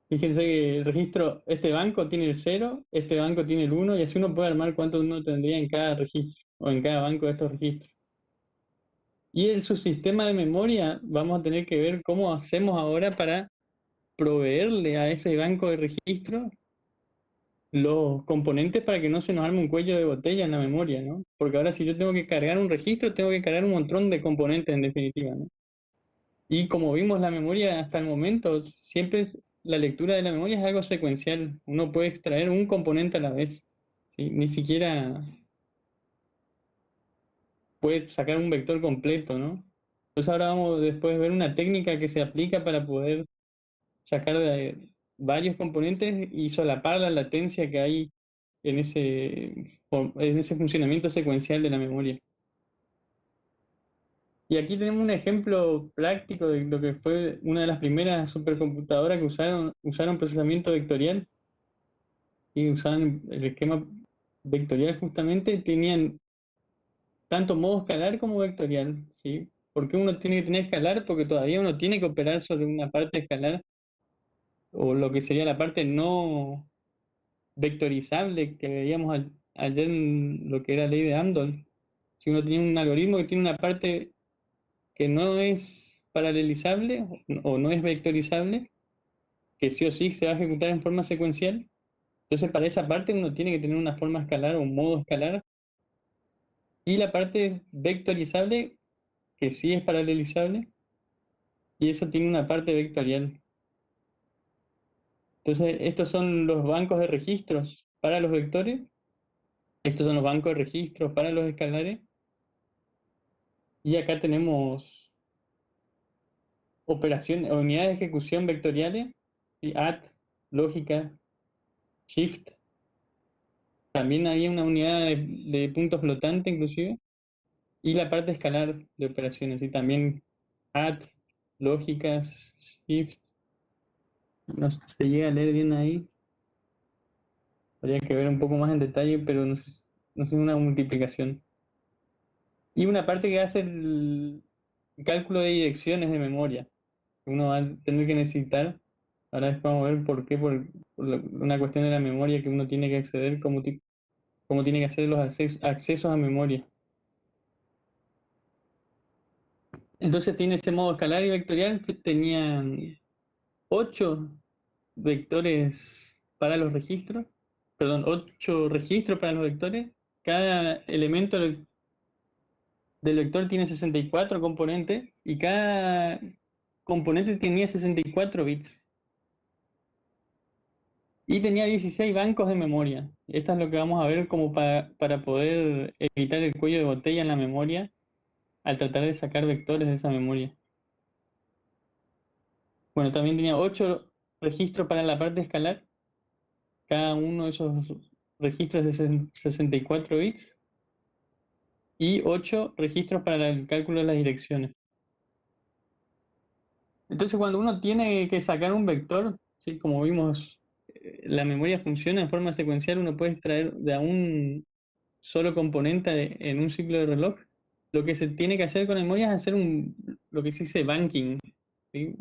Fíjense que el registro, este banco tiene el 0, este banco tiene el 1, y así uno puede armar cuánto uno tendría en cada registro, o en cada banco de estos registros. Y el subsistema de memoria, vamos a tener que ver cómo hacemos ahora para proveerle a ese banco de registro los componentes para que no se nos arme un cuello de botella en la memoria, ¿no? Porque ahora si yo tengo que cargar un registro, tengo que cargar un montón de componentes en definitiva, ¿no? Y como vimos la memoria hasta el momento, siempre es, la lectura de la memoria es algo secuencial. Uno puede extraer un componente a la vez, ¿sí? Ni siquiera puede sacar un vector completo, ¿no? Entonces ahora vamos después a ver una técnica que se aplica para poder sacar varios componentes y solapar la latencia que hay en ese funcionamiento secuencial de la memoria. Y aquí tenemos un ejemplo práctico de lo que fue una de las primeras supercomputadoras que usaron procesamiento vectorial y usaban el esquema vectorial justamente, tenían tanto modo escalar como vectorial, ¿sí? ¿Por qué uno tiene que tener escalar? Porque todavía uno tiene que operar sobre una parte escalar o lo que sería la parte no vectorizable que veíamos ayer en lo que era ley de Amdahl. Si uno tiene un algoritmo que tiene una parte que no es paralelizable o no es vectorizable, que sí o sí se va a ejecutar en forma secuencial, entonces para esa parte uno tiene que tener una forma escalar o un modo escalar. Y la parte vectorizable, que sí es paralelizable, y eso tiene una parte vectorial. Entonces, estos son los bancos de registros para los vectores, estos son los bancos de registros para los escalares, y acá tenemos operaciones o unidades de ejecución vectoriales, y add, lógica, shift. También había una unidad de punto flotante inclusive, y la parte escalar de operaciones, y también add, lógicas, shift. No se llega a leer bien ahí, habría que ver un poco más en detalle, pero no sé, una multiplicación. Y una parte que hace el cálculo de direcciones de memoria. Uno va a tener que necesitar, ahora después vamos a ver por qué, una cuestión de la memoria que uno tiene que acceder, cómo tiene que hacer los accesos a memoria. Entonces tiene ese modo escalar y vectorial, tenían 8 vectores para los registros, perdón, 8 registros para los vectores. Cada elemento del vector tiene 64 componentes y cada componente tenía 64 bits. Y tenía 16 bancos de memoria. Esto es lo que vamos a ver como para poder evitar el cuello de botella en la memoria al tratar de sacar vectores de esa memoria. Bueno, también tenía 8 registros para la parte escalar. Cada uno de esos registros de 64 bits. Y 8 registros para el cálculo de las direcciones. Entonces cuando uno tiene que sacar un vector, ¿sí? Como vimos, la memoria funciona en forma secuencial, uno puede extraer de a un solo componente en un ciclo de reloj. Lo que se tiene que hacer con memoria es hacer lo que se dice banking, ¿sí?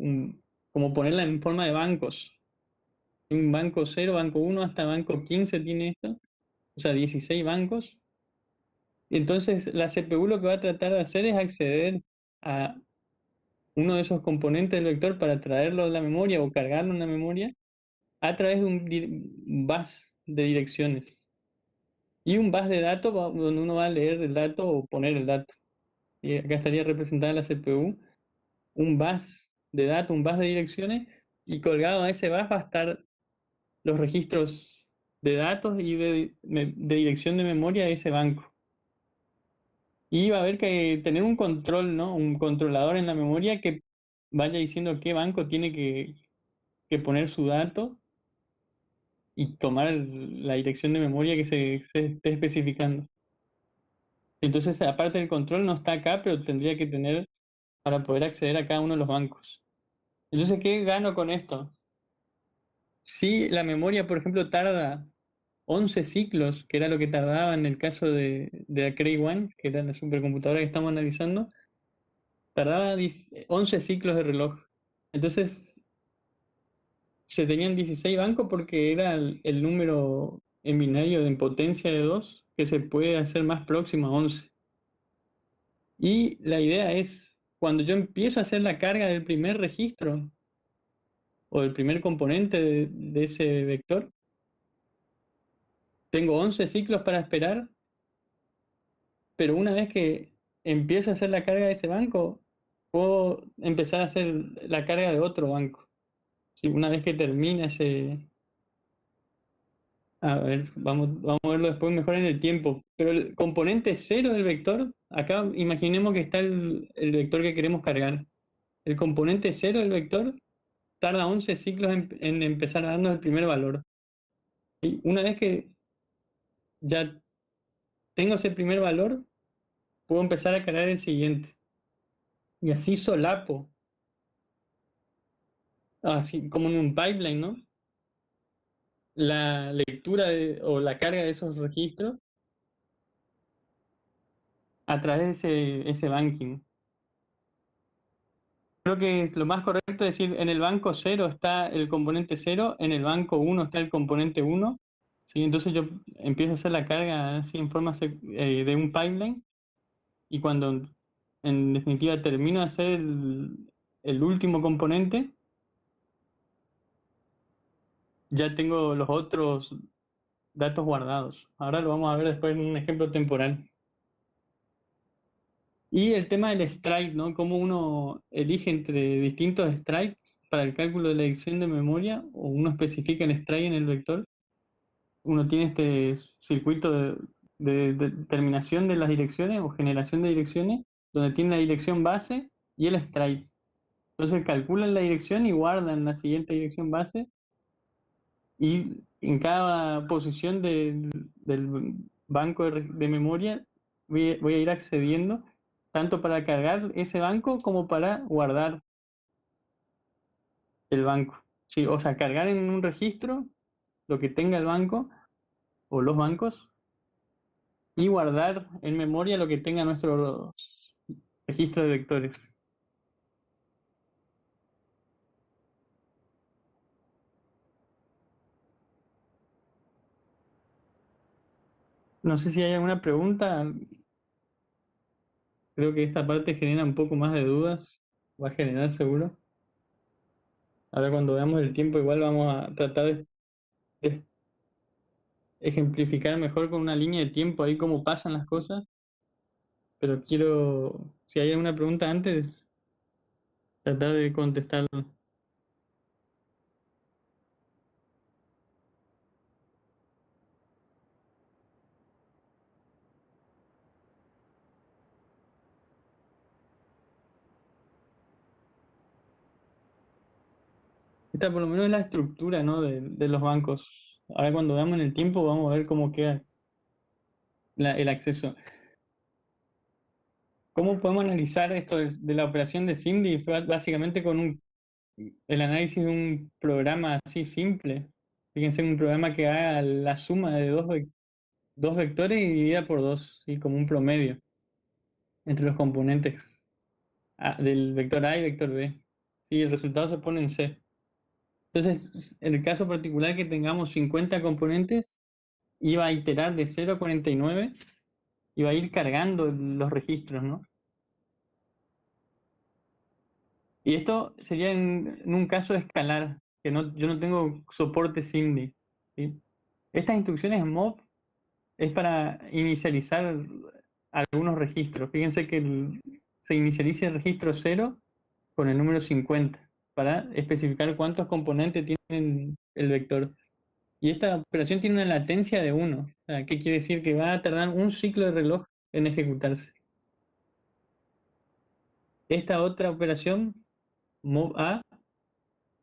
Como ponerla en forma de bancos. Un banco 0, banco 1 hasta banco 15 tiene esto, o sea, 16 bancos. Entonces la CPU lo que va a tratar de hacer es acceder a uno de esos componentes del vector para traerlo a la memoria o cargarlo en la memoria a través de un bus de direcciones. Y un bus de datos donde uno va a leer el dato o poner el dato. Y acá estaría representada la CPU, un bus de datos, un bus de direcciones, y colgado a ese bus va a estar los registros de datos y de dirección de memoria de ese banco. Y va a haber que tener un control, ¿no? Un controlador en la memoria que vaya diciendo qué banco tiene que poner su dato y tomar la dirección de memoria que se esté especificando. Entonces, aparte del control no está acá, pero tendría que tener para poder acceder a cada uno de los bancos. Entonces, ¿qué gano con esto? Si la memoria, por ejemplo, tarda 11 ciclos, que era lo que tardaba en el caso de la Cray One, que era la supercomputadora que estamos analizando, tardaba 11 ciclos de reloj. Entonces, se tenían 16 bancos porque era el número en binario de potencia de 2 que se puede hacer más próximo a 11. Y la idea es, cuando yo empiezo a hacer la carga del primer registro o del primer componente de ese vector, tengo 11 ciclos para esperar, pero una vez que empiezo a hacer la carga de ese banco, puedo empezar a hacer la carga de otro banco. ¿Sí? Una vez que termine ese... A ver, vamos a verlo después mejor en el tiempo. Pero el componente cero del vector, acá imaginemos que está el vector que queremos cargar. El componente cero del vector tarda 11 ciclos en empezar a darnos el primer valor. Y una vez que ya tengo ese primer valor, puedo empezar a cargar el siguiente. Y así solapo, así como en un pipeline, ¿no? La lectura o la carga de esos registros a través de ese banking. Creo que es lo más correcto decir, en el banco 0 está el componente 0, en el banco 1 está el componente 1. ¿Sí? Entonces yo empiezo a hacer la carga así en forma de un pipeline y cuando en definitiva termino de hacer el último componente, ya tengo los otros datos guardados. Ahora lo vamos a ver después en un ejemplo temporal. Y el tema del strike, ¿no? Cómo uno elige entre distintos strikes para el cálculo de la dirección de memoria, o uno especifica el strike en el vector. Uno tiene este circuito de determinación de las direcciones o generación de direcciones, donde tiene la dirección base y el strike. Entonces calculan la dirección y guardan la siguiente dirección base, y en cada posición del banco de memoria voy a ir accediendo tanto para cargar ese banco como para guardar el banco. Sí, o sea, cargar en un registro lo que tenga el banco o los bancos y guardar en memoria lo que tenga nuestro registro de vectores. No sé si hay alguna pregunta. Creo que esta parte genera un poco más de dudas. Va a generar seguro. Ahora cuando veamos el tiempo igual vamos a tratar de ejemplificar mejor con una línea de tiempo ahí cómo pasan las cosas. pero quiero, si hay alguna pregunta antes, tratar de contestarlo. Esta por lo menos es la estructura, ¿no? de los bancos. Ahora cuando veamos en el tiempo vamos a ver cómo queda el acceso. ¿Cómo podemos analizar esto de la operación de SIMD? Fue básicamente con el análisis de un programa así simple. Fíjense, un programa que haga la suma de dos vectores y divida por dos, ¿sí? Como un promedio entre los componentes del vector A y vector B. Sí, el resultado se pone en C. Entonces, en el caso particular que tengamos 50 componentes, iba a iterar de 0 a 49 y va a ir cargando los registros, ¿no? Y esto sería en un caso escalar, que yo no tengo soporte SIMD, ¿sí? Estas instrucciones MOV es para inicializar algunos registros. Fíjense que se inicializa el registro 0 con el número 50 para especificar cuántos componentes tiene el vector. Y esta operación tiene una latencia de 1. O sea, ¿qué quiere decir? Que va a tardar un ciclo de reloj en ejecutarse. Esta otra operación, MOV A,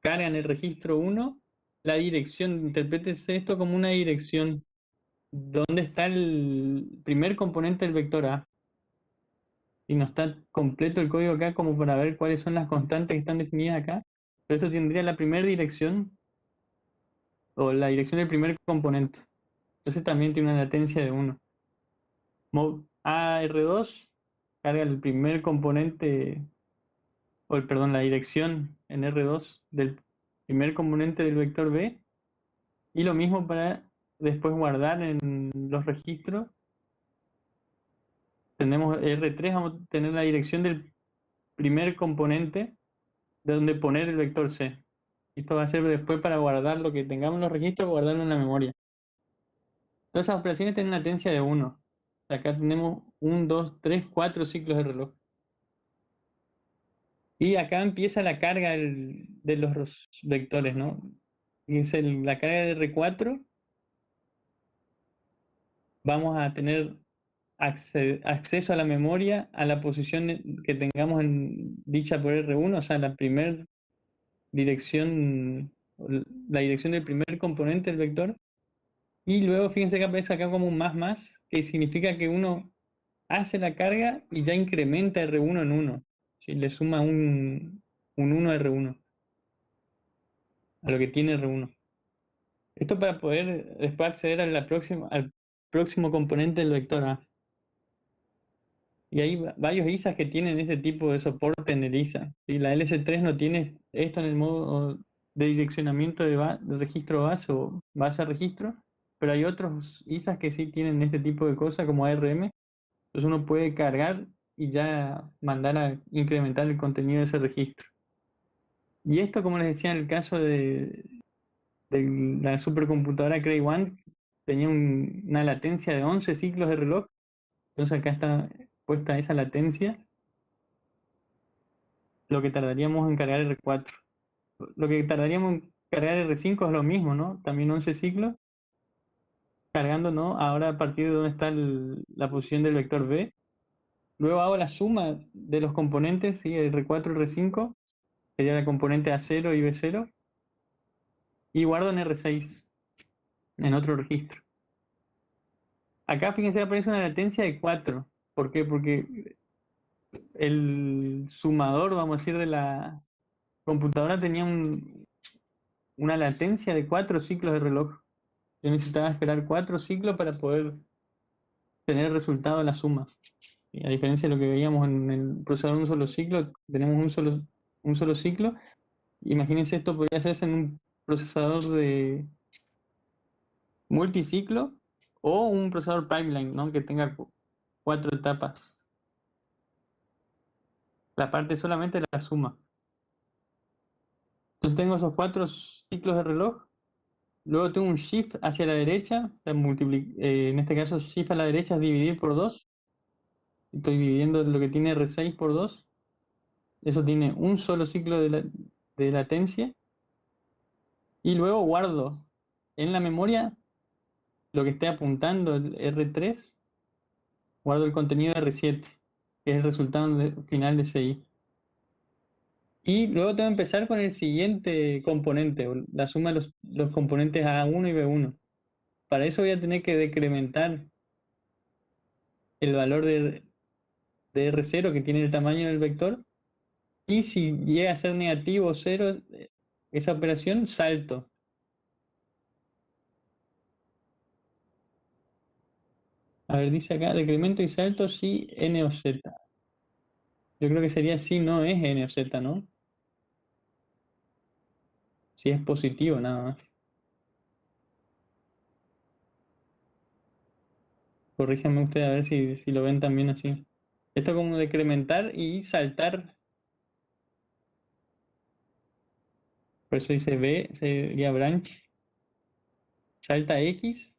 carga en el registro 1 la dirección. Interprétese esto como una dirección. ¿Dónde está el primer componente del vector A? Y no está completo el código acá como para ver cuáles son las constantes que están definidas acá. Pero esto tendría la primera dirección o la dirección del primer componente. Entonces también tiene una latencia de 1. Mov AR2 carga el primer componente, perdón, la dirección en R2 del primer componente del vector B. Y lo mismo para después guardar en los registros. Tenemos R3, vamos a tener la dirección del primer componente de donde poner el vector C. Esto va a ser después para guardar lo que tengamos en los registros, guardarlo en la memoria. Todas esas operaciones tienen una latencia de 1. Acá tenemos 1, 2, 3, 4 ciclos de reloj. Y acá empieza la carga de los vectores, ¿no? Fíjense, la carga de R4 vamos a tener acceso a la memoria a la posición que tengamos dicha por R1, o sea, la primera dirección, la dirección del primer componente del vector. Y luego fíjense que aparece acá como un más, que significa que uno hace la carga y ya incrementa R1 en 1. ¿Sí? Le suma un 1 a R1, a lo que tiene R1. Esto para poder después acceder al próximo componente del vector A. Y hay varios ISAs que tienen ese tipo de soporte en el ISA. ¿Sí? La LS3 no tiene esto en el modo de direccionamiento de registro base o base a registro, pero hay otros ISAs que sí tienen este tipo de cosas como ARM. Entonces uno puede cargar y ya mandar a incrementar el contenido de ese registro. Y esto, como les decía, en el caso de la supercomputadora Cray One, tenía una latencia de 11 ciclos de reloj. Entonces acá está puesta esa latencia, lo que tardaríamos en cargar R4. Lo que tardaríamos en cargar R5 es lo mismo, ¿no? También 11 ciclos. Cargando, ¿no? Ahora a partir de donde está la posición del vector B. Luego hago la suma de los componentes, ¿sí? R4 y R5, sería la componente A0 y B0. Y guardo en R6, en otro registro. Acá fíjense que aparece una latencia de 4. ¿Por qué? Porque el sumador, vamos a decir, de la computadora tenía una latencia de 4 ciclos de reloj. Yo necesitaba esperar 4 ciclos para poder tener el resultado de la suma. Y a diferencia de lo que veíamos en el procesador de un solo ciclo, tenemos un solo ciclo. Imagínense, esto podría hacerse en un procesador de multiciclo o un procesador pipeline, ¿no? Que tenga 4 etapas. La parte solamente de la suma. Entonces tengo esos 4 ciclos de reloj. Luego tengo un shift hacia la derecha. En este caso, shift a la derecha es dividir por 2. estoy dividiendo lo que tiene R6 por 2, eso tiene un solo ciclo de latencia, y luego guardo en la memoria lo que esté apuntando el R3, guardo el contenido de R7, que es el resultado final de CI. Y luego tengo que empezar con el siguiente componente, o la suma de los componentes A1 y B1. Para eso voy a tener que decrementar el valor de R0 que tiene el tamaño del vector. Y si llega a ser negativo o cero esa operación, salto. A ver, dice acá, decremento y salto si N o Z. Yo creo que sería si no es N o Z, ¿no? Si es positivo nada más. Corríjame usted a ver si lo ven también así. Esto como decrementar y saltar. Por eso dice B, sería branch. Salta X.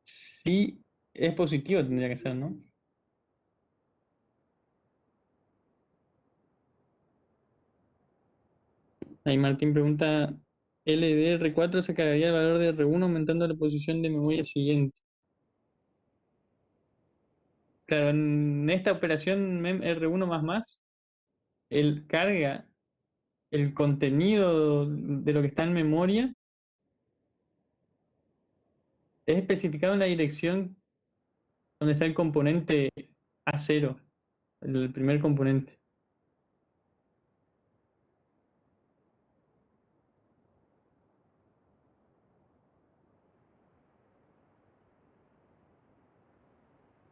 Si es positivo tendría que ser, ¿no? Ahí Martín pregunta, LDR4 se cargaría el valor de R1 aumentando la posición de memoria siguiente. Claro, en esta operación mem R1++, él carga el contenido de lo que está en memoria, es especificado en la dirección donde está el componente A0, el primer componente.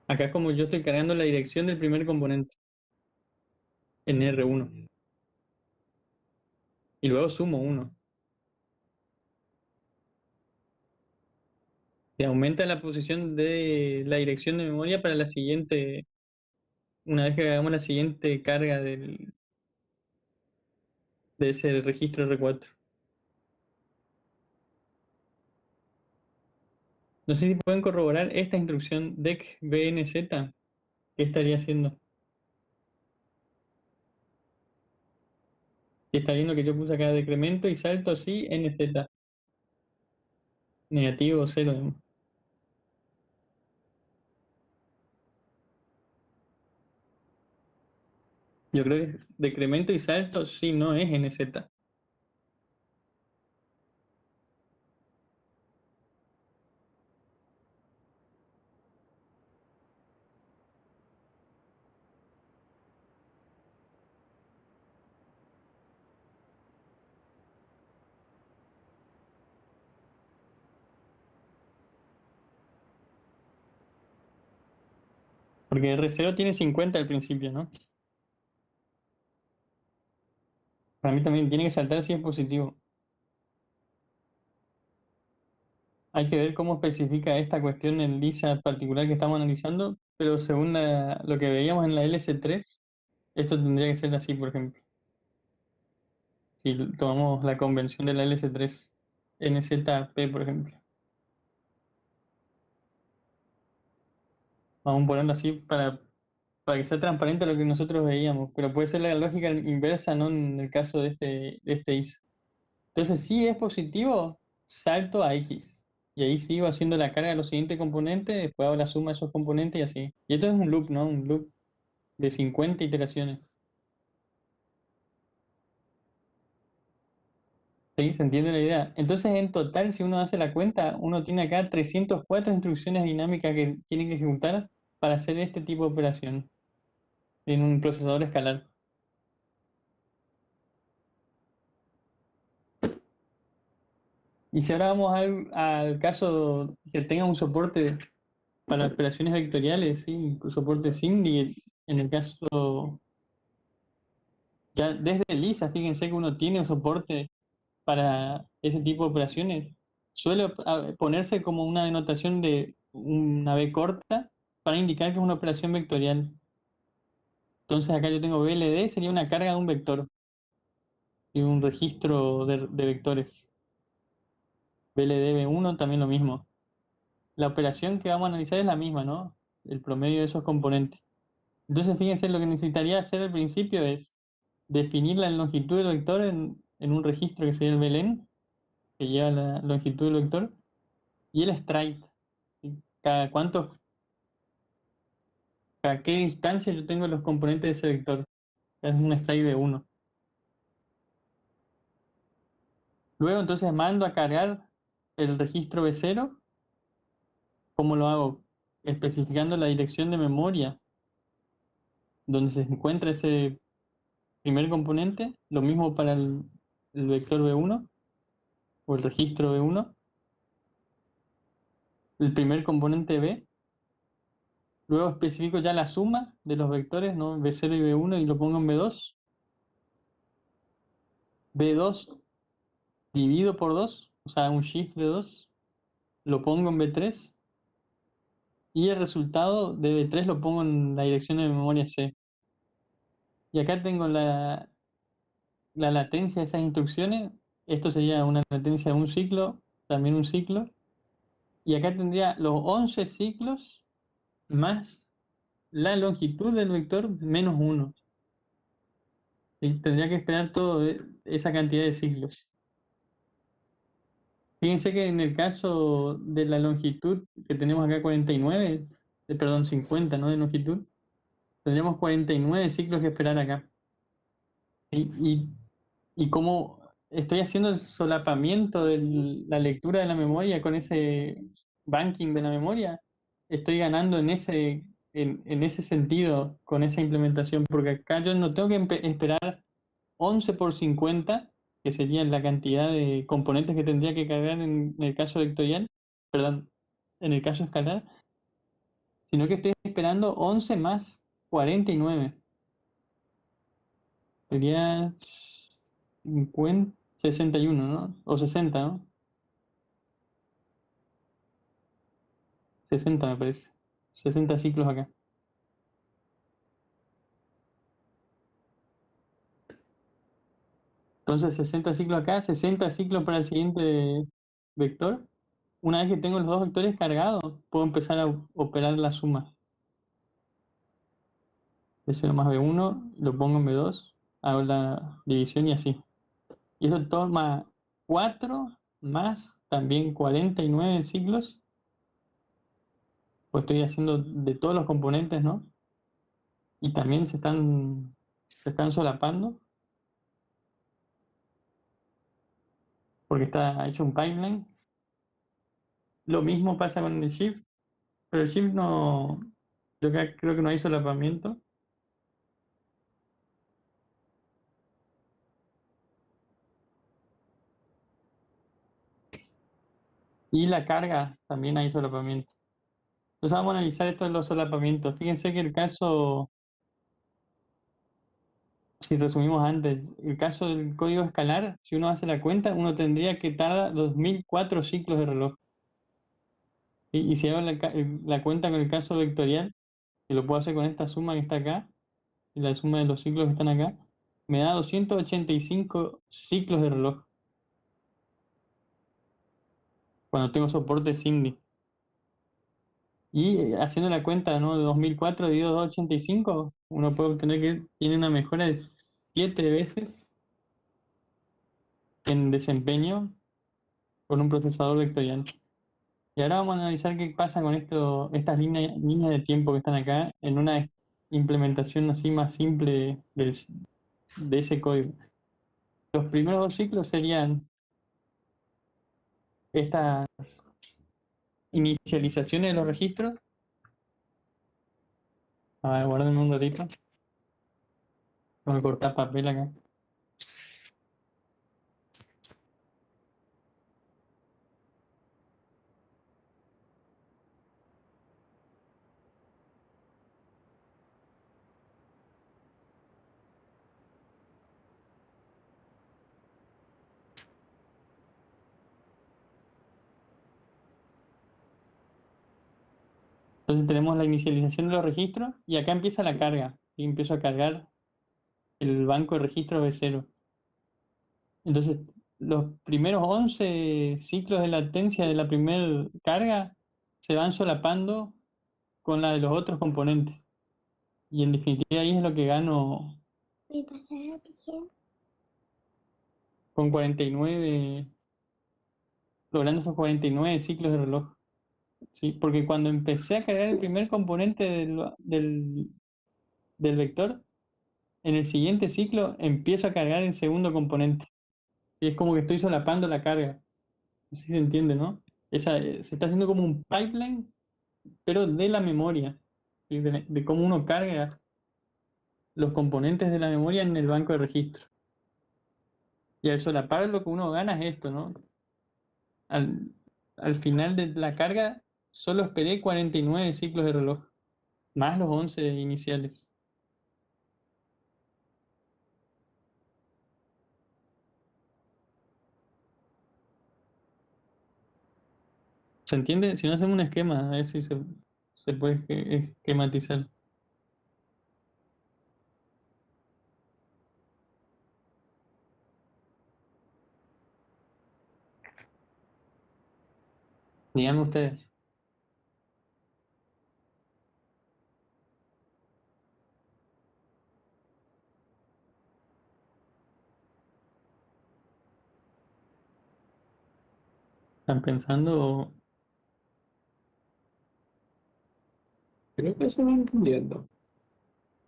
Acá es como yo estoy cargando la dirección del primer componente en R1. Y luego sumo 1. Y aumenta la posición de la dirección de memoria para la siguiente, una vez que hagamos la siguiente carga de ese registro R4. No sé si pueden corroborar esta instrucción decbnz, ¿qué estaría haciendo? Y está viendo que yo puse acá decremento y salto sí nz, negativo o cero. Digamos. Yo creo que decremento y salto sí no es nz. Porque R0 tiene 50 al principio, ¿no? Para mí también tiene que saltar si es positivo. Hay que ver cómo especifica esta cuestión en LISA particular que estamos analizando, pero según lo que veíamos en la LC3, esto tendría que ser así, por ejemplo. Si tomamos la convención de la LC3, NZP, por ejemplo. Vamos a ponerlo así para que sea transparente lo que nosotros veíamos, pero puede ser la lógica inversa, ¿no? En el caso de este IS. Entonces, si es positivo, salto a X. Y ahí sigo haciendo la carga de los siguientes componentes, después hago la suma de esos componentes y así. Y esto es un loop, ¿no? Un loop de 50 iteraciones. ¿Sí? ¿Se entiende la idea? Entonces, en total, si uno hace la cuenta, uno tiene acá 304 instrucciones dinámicas que tiene que ejecutar para hacer este tipo de operación en un procesador escalar. Y si ahora vamos al caso que tenga un soporte para operaciones vectoriales, ¿sí? Un soporte SIMD, en el caso, ya desde Lisa, fíjense que uno tiene un soporte para ese tipo de operaciones. Suele ponerse como una denotación de una B corta para indicar que es una operación vectorial. Entonces acá yo tengo BLD, sería una carga de un vector y un registro de vectores. BLD B1 también lo mismo. La operación que vamos a analizar es la misma, ¿no? El promedio de esos componentes. Entonces, fíjense, lo que necesitaría hacer al principio es definir la longitud del vector en un registro que sería el belen, que lleva la longitud del vector, y el stride. ¿Sí? Cada qué distancia yo tengo los componentes de ese vector. Es un stride de 1. Luego, entonces, mando a cargar el registro B0. ¿Cómo lo hago? Especificando la dirección de memoria donde se encuentra ese primer componente. Lo mismo para el vector B1 o el registro B1. El primer componente B. Luego especifico ya la suma de los vectores, ¿no? B0 y B1, y lo pongo en B2. B2 divido por 2, o sea, un shift de 2. Lo pongo en B3. Y el resultado de B3 lo pongo en la dirección de memoria C. Y acá tengo la latencia de esas instrucciones. Esto sería una latencia de un ciclo, también un ciclo. Y acá tendría los 11 ciclos más la longitud del vector menos 1. Y tendría que esperar toda esa cantidad de ciclos. Fíjense que en el caso de la longitud que tenemos acá 49, perdón, 50, ¿no? De longitud, tendríamos 49 ciclos que esperar acá. Y como estoy haciendo el solapamiento de la lectura de la memoria con ese banking de la memoria, estoy ganando en ese sentido con esa implementación, porque acá yo no tengo que esperar 11 por 50, que sería la cantidad de componentes que tendría que cargar en el caso vectorial, perdón, en el caso escalar, sino que estoy esperando 11 más 49. Sería 50, 61, ¿no? O 60, ¿no? 60 me parece. 60 ciclos acá. Entonces 60 ciclos acá, 60 ciclos para el siguiente vector. Una vez que tengo los dos vectores cargados, puedo empezar a operar la suma. B0 más B1, lo pongo en B2, hago la división y así. Y eso toma 4 más también 49 ciclos. Pues estoy haciendo de todos los componentes, ¿no? Y también se están solapando, porque está hecho un pipeline. Lo mismo pasa con el shift, pero el shift no, yo creo que no hay solapamiento. Y la carga también hay solapamiento. Entonces vamos a analizar esto de los solapamientos. Fíjense que el caso, si resumimos antes, el caso del código escalar, si uno hace la cuenta, uno tendría que tardar 2004 ciclos de reloj. Y si hago la cuenta con el caso vectorial, que lo puedo hacer con esta suma que está acá, y la suma de los ciclos que están acá, me da 285 ciclos de reloj cuando tengo soporte SIMD. Y haciendo la cuenta, ¿no? De 2004 dividido 285, uno puede obtener que tiene una mejora de 7 veces en desempeño con un procesador vectorial. Y ahora vamos a analizar qué pasa con estas líneas de tiempo que están acá en una implementación así más simple de ese código. Los primeros dos ciclos serían estas inicializaciones de los registros. A ver, guárdenme un ratito. Voy a cortar papel acá. Entonces tenemos la inicialización de los registros y acá empieza la carga. Y empiezo a cargar el banco de registros B0. Entonces los primeros 11 ciclos de latencia de la primera carga se van solapando con la de los otros componentes. Y en definitiva ahí es lo que gano con 49, logrando esos 49 ciclos de reloj. ¿Sí? Porque cuando empecé a cargar el primer componente del vector, en el siguiente ciclo empiezo a cargar el segundo componente. Y es como que estoy solapando la carga. No sé si se entiende, ¿no? Se está haciendo como un pipeline, pero de la memoria. ¿Sí? De cómo uno carga los componentes de la memoria en el banco de registro. Y al solapar lo que uno gana es esto, ¿no? Al, al final de la carga solo esperé 49 ciclos de reloj, más los 11 iniciales. ¿Se entiende? Si no hacemos un esquema, a ver si se puede esquematizar. Díganme ustedes. ¿Están pensando Creo que se va entendiendo.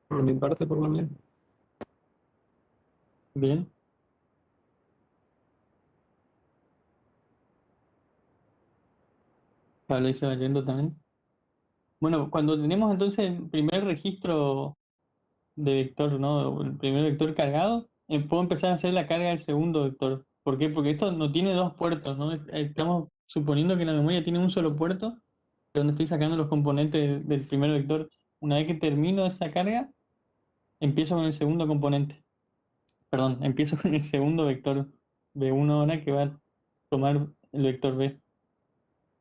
Por mi parte, por lo menos. bien? Pablo y se va yendo también. Bueno, cuando tenemos entonces el primer registro de vector, ¿no? El primer vector cargado, puedo empezar a hacer la carga del segundo vector. ¿Por qué? Porque esto no tiene dos puertos, ¿no? Estamos suponiendo que la memoria tiene un solo puerto, de donde estoy sacando los componentes del primer vector. Una vez que termino esa carga, empiezo con el segundo componente. Perdón, empiezo con el segundo vector B1 ahora que va a tomar el vector B.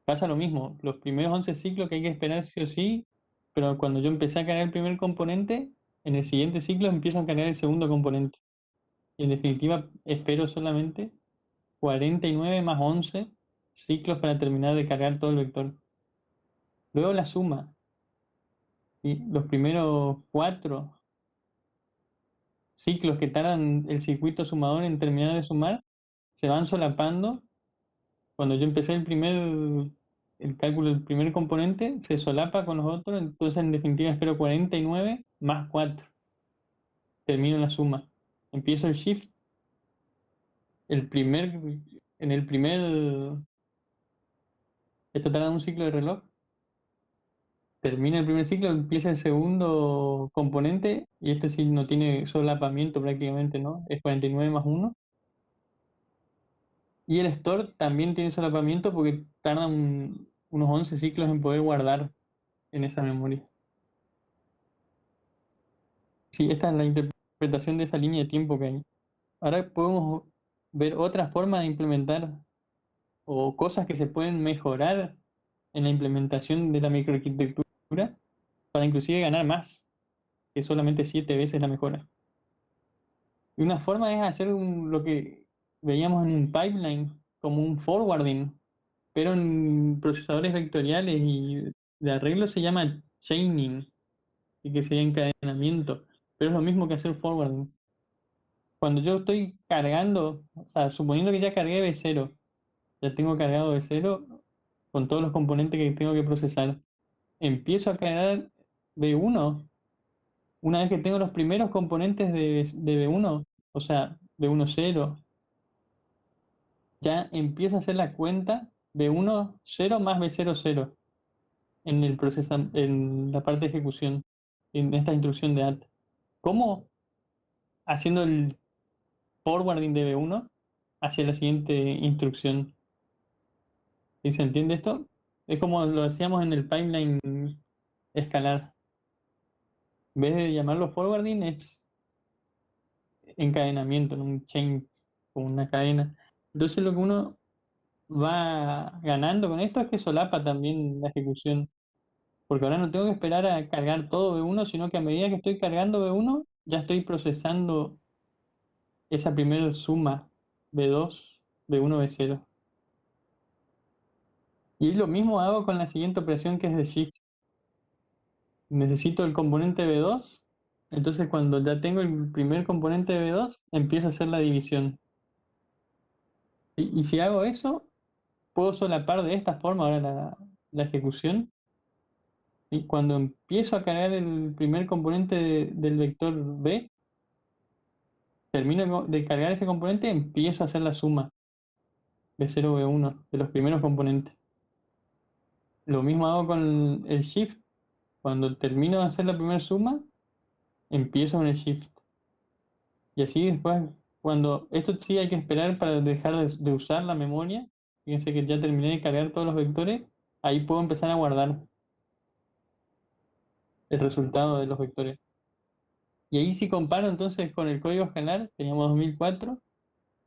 Pasa lo mismo, los primeros 11 ciclos que hay que esperar sí o sí, pero cuando yo empecé a cargar el primer componente, en el siguiente ciclo empiezo a cargar el segundo componente. Y en definitiva espero solamente 49 más 11 ciclos para terminar de cargar todo el vector. Luego la suma. ¿Sí? Los primeros 4 ciclos que tardan el circuito sumador en terminar de sumar se van solapando. Cuando yo empecé el cálculo del primer componente, se solapa con los otros, entonces en definitiva espero 49 más 4. Termino la suma. Empiezo el shift, el primer, en el primer, esto tarda un ciclo de reloj, termina el primer ciclo, empieza el segundo componente, y este sí no tiene solapamiento prácticamente, ¿no? Es 49 más 1. Y el store también tiene solapamiento porque tarda unos 11 ciclos en poder guardar en esa memoria. Sí, esta es la interpretación de esa línea de tiempo que hay. Ahora podemos ver otra forma de implementar o cosas que se pueden mejorar en la implementación de la microarquitectura para inclusive ganar más que solamente 7 veces la mejora. Y una forma es hacer lo que veíamos en un pipeline, como un forwarding, pero en procesadores vectoriales y de arreglo se llama chaining, y que sería encadenamiento, pero es lo mismo que hacer forwarding. Cuando yo estoy cargando, o sea, suponiendo que ya cargué B0, ya tengo cargado B0 con todos los componentes que tengo que procesar, empiezo a cargar B1 una vez que tengo los primeros componentes de B1, o sea, B1 0, ya empiezo a hacer la cuenta B1 0 más B0 0 en en la parte de ejecución, en esta instrucción de AT. ¿Cómo? Haciendo el forwarding de B1 hacia la siguiente instrucción. ¿Sí se entiende esto? Es como lo hacíamos en el pipeline escalar. En vez de llamarlo forwarding, es encadenamiento, ¿no? Un chain, como una cadena. Entonces lo que uno va ganando con esto es que solapa también la ejecución. Porque ahora no tengo que esperar a cargar todo B1, sino que a medida que estoy cargando B1, ya estoy procesando esa primera suma B2, B1, B0. Y lo mismo hago con la siguiente operación que es de shift. necesito el componente B2, entonces cuando ya tengo el primer componente B2, empiezo a hacer la división. Y si hago eso, puedo solapar de esta forma ahora la ejecución. Y cuando empiezo a cargar el primer componente del vector B, termino de cargar ese componente, empiezo a hacer la suma de 0 B1 de los primeros componentes. Lo mismo hago con el shift. Cuando termino de hacer la primera suma, empiezo con el shift. Y así después, cuando esto sí hay que esperar para dejar de usar la memoria. Fíjense que ya terminé de cargar todos los vectores. Ahí puedo empezar a guardar el resultado de los vectores. Y ahí si comparo entonces con el código escalar, teníamos 2004,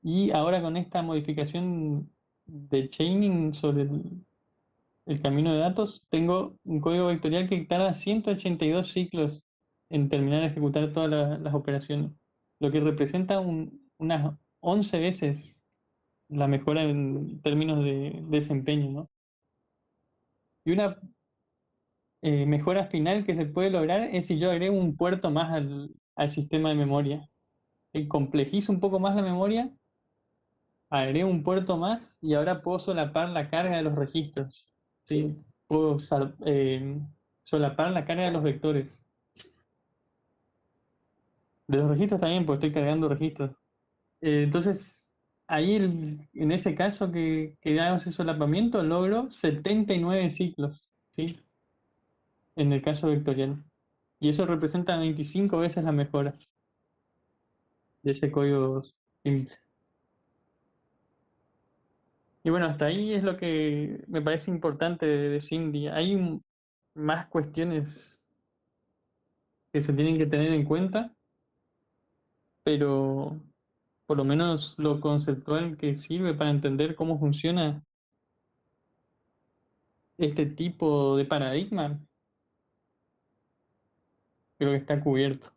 y ahora con esta modificación de chaining sobre el camino de datos, tengo un código vectorial que tarda 182 ciclos en terminar de ejecutar todas las operaciones, lo que representa unas 11 veces la mejora en términos de desempeño, ¿no? Y una mejora final que se puede lograr es si yo agrego un puerto más al sistema de memoria. Complejizo un poco más la memoria, agrego un puerto más y ahora puedo solapar la carga de los registros. ¿Sí? Puedo solapar la carga de los vectores. De los registros también, porque estoy cargando registros. Entonces, ahí en ese caso que hago ese solapamiento, logro 79 ciclos, ¿sí? En el caso vectorial. Y eso representa 25 veces la mejora de ese código simple. Y bueno, hasta ahí es lo que me parece importante de Cindy. Hay más cuestiones que se tienen que tener en cuenta, pero por lo menos lo conceptual que sirve para entender cómo funciona este tipo de paradigma, creo que está cubierto.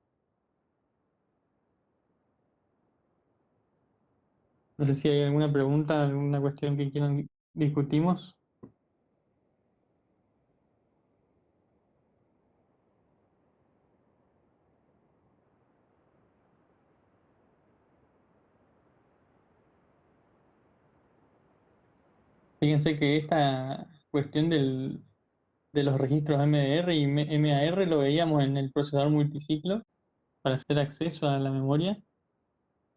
No sé si hay alguna pregunta, alguna cuestión que quieran discutimos. Fíjense que esta cuestión de los registros MDR y MAR lo veíamos en el procesador multiciclo para hacer acceso a la memoria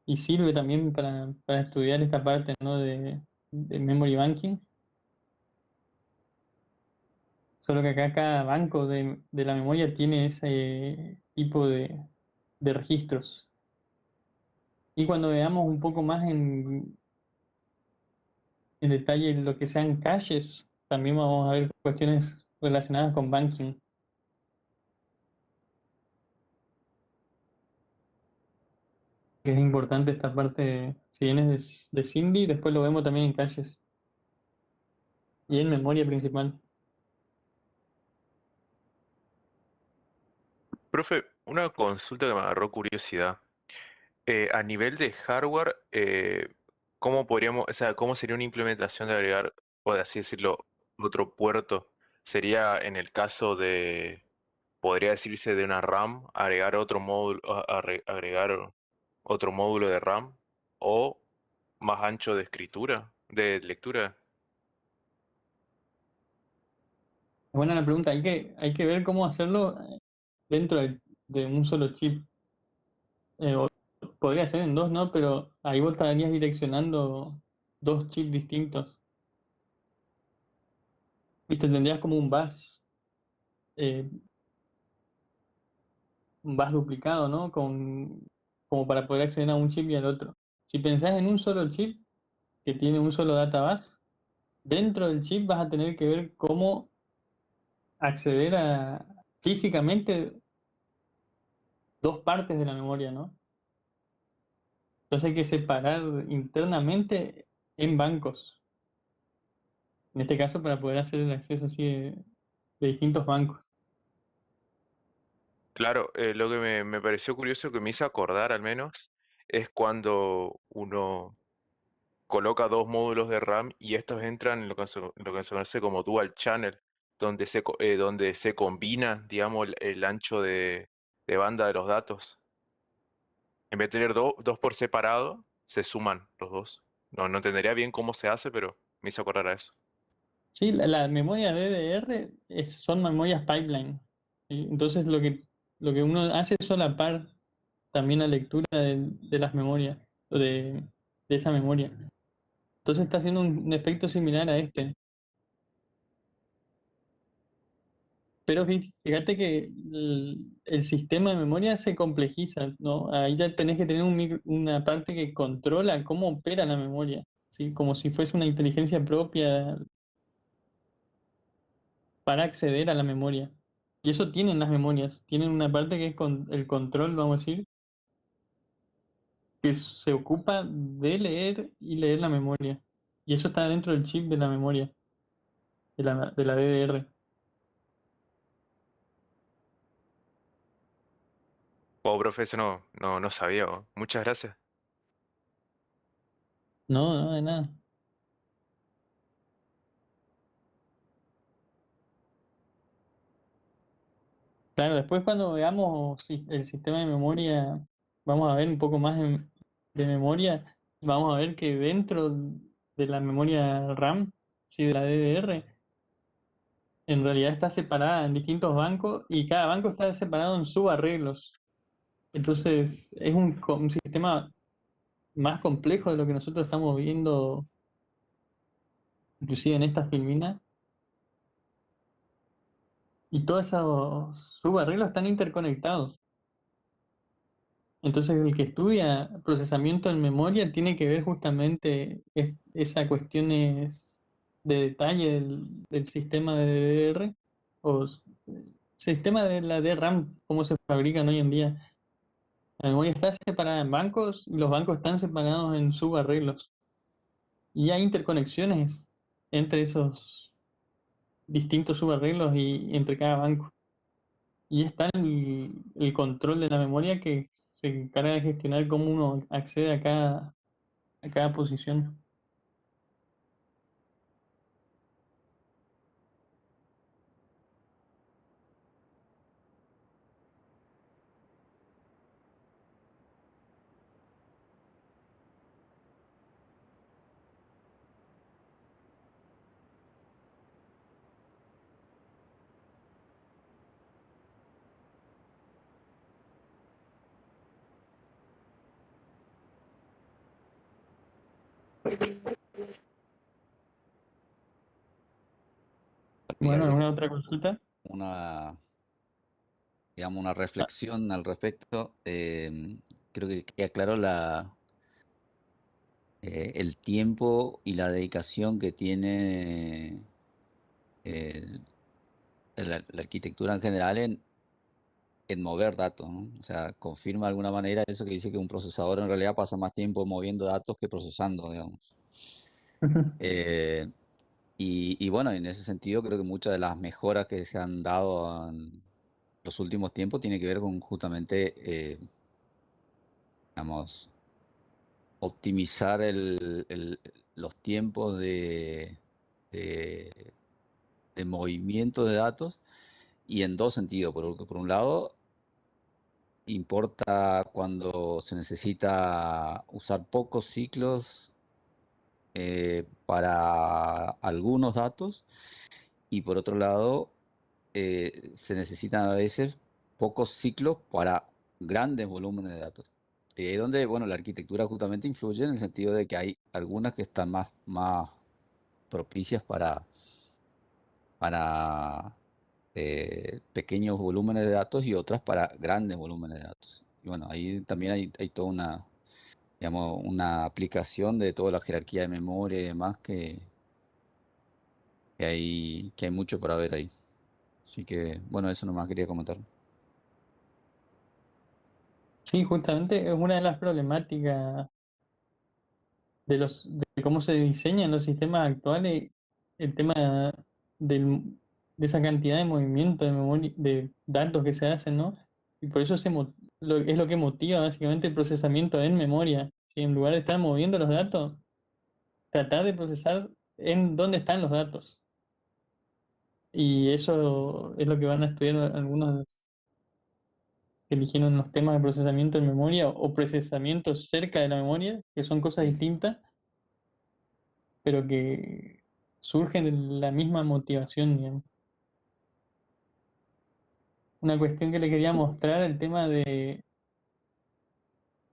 y sirve también para estudiar esta parte, ¿no? de memory banking. Solo que acá cada banco de la memoria tiene ese tipo de registros. Y cuando veamos un poco más en detalle lo que sean caches, también vamos a ver cuestiones relacionadas con banking. Que es importante esta parte, si bien es de Cindy, después lo vemos también en caches y en memoria principal. Profe, una consulta que me agarró curiosidad. A nivel de hardware, ¿cómo podríamos, o sea, cómo sería una implementación de agregar, o de así decirlo, otro puerto? ¿Sería en el caso de, podría decirse de una RAM, agregar otro módulo, agregar otro módulo de RAM o más ancho de escritura, de lectura? Buena la pregunta, hay que ver cómo hacerlo dentro de un solo chip. O podría ser en dos, ¿no? Pero ahí vos estarías direccionando dos chips distintos. Viste, tendrías como eh, un bus duplicado, ¿no? Como para poder acceder a un chip y al otro. Si pensás en un solo chip que tiene un solo databus, dentro del chip vas a tener que ver cómo acceder a físicamente dos partes de la memoria, ¿no? Entonces hay que separar internamente en bancos. En este caso para poder hacer el acceso así de distintos bancos. Claro, lo que me pareció curioso, que me hizo acordar al menos, es cuando uno coloca dos módulos de RAM y estos entran en lo que se conoce como dual channel. donde se combina, digamos, el ancho de banda de los datos. En vez de tener dos por separado, se suman los dos. No entendería bien cómo se hace, pero me hizo acordar a eso. Sí, la memoria DDR son memorias pipeline. ¿Sí? Entonces lo que uno hace es solapar también la lectura de las memorias, o de esa memoria. Entonces está haciendo un efecto similar a este. Pero fíjate que el sistema de memoria se complejiza, ¿no? Ahí ya tenés que tener una parte que controla cómo opera la memoria, ¿sí? Como si fuese una inteligencia propia para acceder a la memoria. Y eso tienen las memorias, tienen una parte que es el control, vamos a decir, que se ocupa de leer y leer la memoria. Y eso está dentro del chip de la memoria, de la DDR. Oh, profe, eso no sabía. Oh. Muchas gracias. No, no, de nada. Claro, después cuando veamos el sistema de memoria, vamos a ver un poco más de memoria, vamos a ver que dentro de la memoria RAM, sí, de la DDR, en realidad está separada en distintos bancos y cada banco está separado en subarreglos. Entonces es un sistema más complejo de lo que nosotros estamos viendo, inclusive en esta filmina, y todos esos subarreglos están interconectados. Entonces, el que estudia procesamiento en memoria tiene que ver justamente esa cuestiones de detalle del sistema de DDR o sistema de la DRAM, cómo se fabrican hoy en día. La memoria está separada en bancos y los bancos están separados en subarreglos. Y hay interconexiones entre esos distintos subarreglos y entre cada banco. Y está el control de la memoria que se encarga de gestionar cómo uno accede a cada posición. Y Bueno, algo, ¿alguna otra consulta? una, digamos, una Ah, reflexión al respecto. Creo que queda claro el tiempo y la dedicación que tiene eh, la arquitectura en general en mover datos, ¿no? O sea, confirma de alguna manera eso que dice que un procesador en realidad pasa más tiempo moviendo datos que procesando, digamos. Eh, y bueno, en ese sentido creo que muchas de las mejoras que se han dado en los últimos tiempos tiene que ver con justamente, digamos, optimizar los tiempos de, de movimiento de datos y en dos sentidos. Por un lado, importa cuando se necesita usar pocos ciclos para algunos datos y por otro lado, se necesitan a veces pocos ciclos para grandes volúmenes de datos. Y ahí es donde, bueno, la arquitectura justamente influye en el sentido de que hay algunas que están más propicias para pequeños volúmenes de datos y otras para grandes volúmenes de datos. Y bueno, ahí también hay toda una, digamos, una aplicación de toda la jerarquía de memoria y demás que hay mucho para ver ahí. Así que, bueno, eso nomás quería comentar. Sí, justamente es una de las problemáticas de cómo se diseñan los sistemas actuales, el tema de esa cantidad de movimiento de memoria, de datos que se hacen, ¿no? Y por eso es lo que motiva básicamente el procesamiento en memoria. ¿Sí? En lugar de estar moviendo los datos, tratar de procesar en dónde están los datos. Y eso es lo que van a estudiar algunos que eligieron los temas de procesamiento en memoria o procesamiento cerca de la memoria, que son cosas distintas, pero que surgen de la misma motivación, digamos. Una cuestión que le quería mostrar, el tema de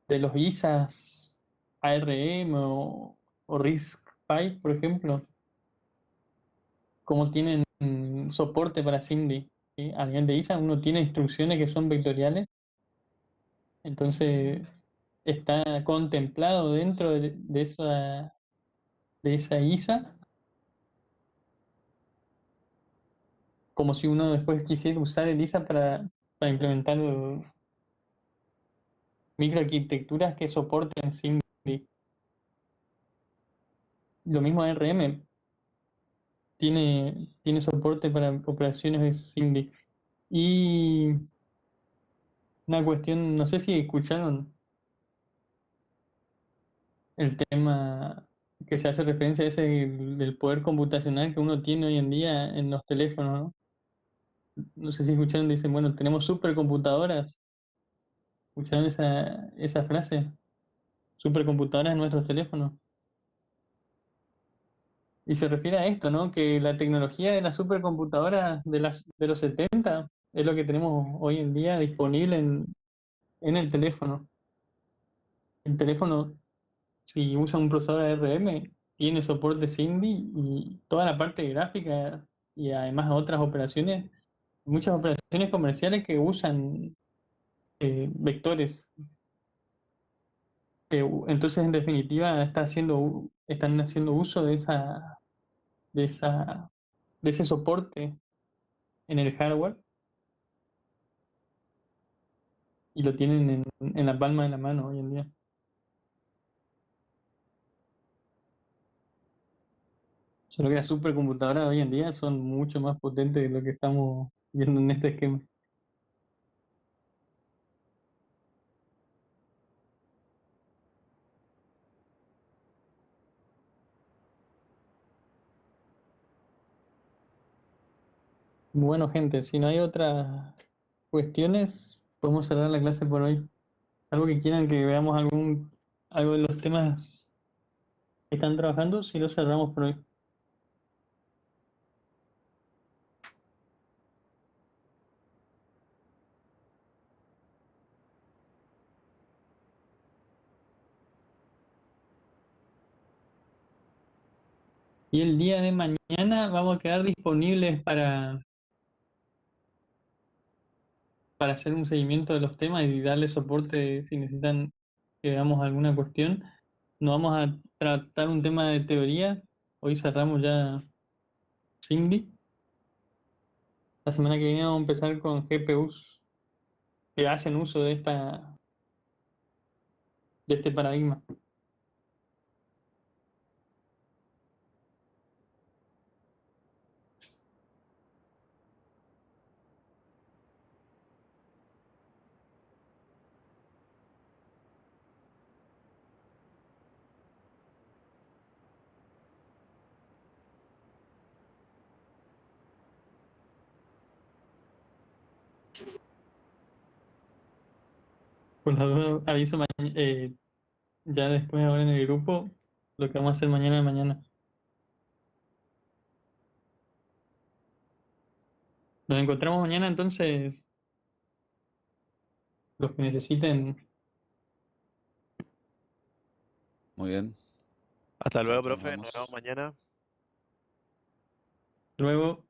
los ISAs ARM o RISC-V, por ejemplo, como tienen soporte para SIMD. ¿Sí? A nivel de ISA uno tiene instrucciones que son vectoriales, entonces está contemplado dentro de esa ISA, como si uno después quisiera usar el ISA para implementar microarquitecturas que soporten SIMD. Lo mismo ARM tiene soporte para operaciones de SIMD. Y una cuestión, no sé si escucharon el tema que se hace referencia a ese del poder computacional que uno tiene hoy en día en los teléfonos, ¿no? No sé si escucharon, dicen, bueno, tenemos supercomputadoras. ¿Escucharon esa frase? Supercomputadoras en nuestros teléfonos. Y se refiere a esto, ¿no? Que la tecnología de las supercomputadoras de los 70 es lo que tenemos hoy en día disponible en el teléfono. El teléfono, si usa un procesador ARM, tiene soporte SIMD y toda la parte gráfica y además otras operaciones, muchas operaciones comerciales que usan vectores. Entonces, en definitiva, están haciendo uso de esa, de ese soporte en el hardware y lo tienen en la palma de la mano hoy en día. Solo que las supercomputadoras hoy en día son mucho más potentes de lo que estamos viendo en este esquema. Bueno, gente, si no hay otras cuestiones, podemos cerrar la clase por hoy. Algo que quieran que veamos algo de los temas que están trabajando, si lo cerramos por hoy. Y el día de mañana vamos a quedar disponibles para hacer un seguimiento de los temas y darle soporte si necesitan que hagamos alguna cuestión. No vamos a tratar un tema de teoría. Hoy cerramos ya Cindy. La semana que viene vamos a empezar con GPUs que hacen uso de este paradigma. Por la duda, aviso ya después ahora en el grupo lo que vamos a hacer mañana de mañana. Nos encontramos mañana entonces, los que necesiten. Muy bien. Hasta Chao, luego, chao, nos profe. Nos vemos vemos. mañana. Luego.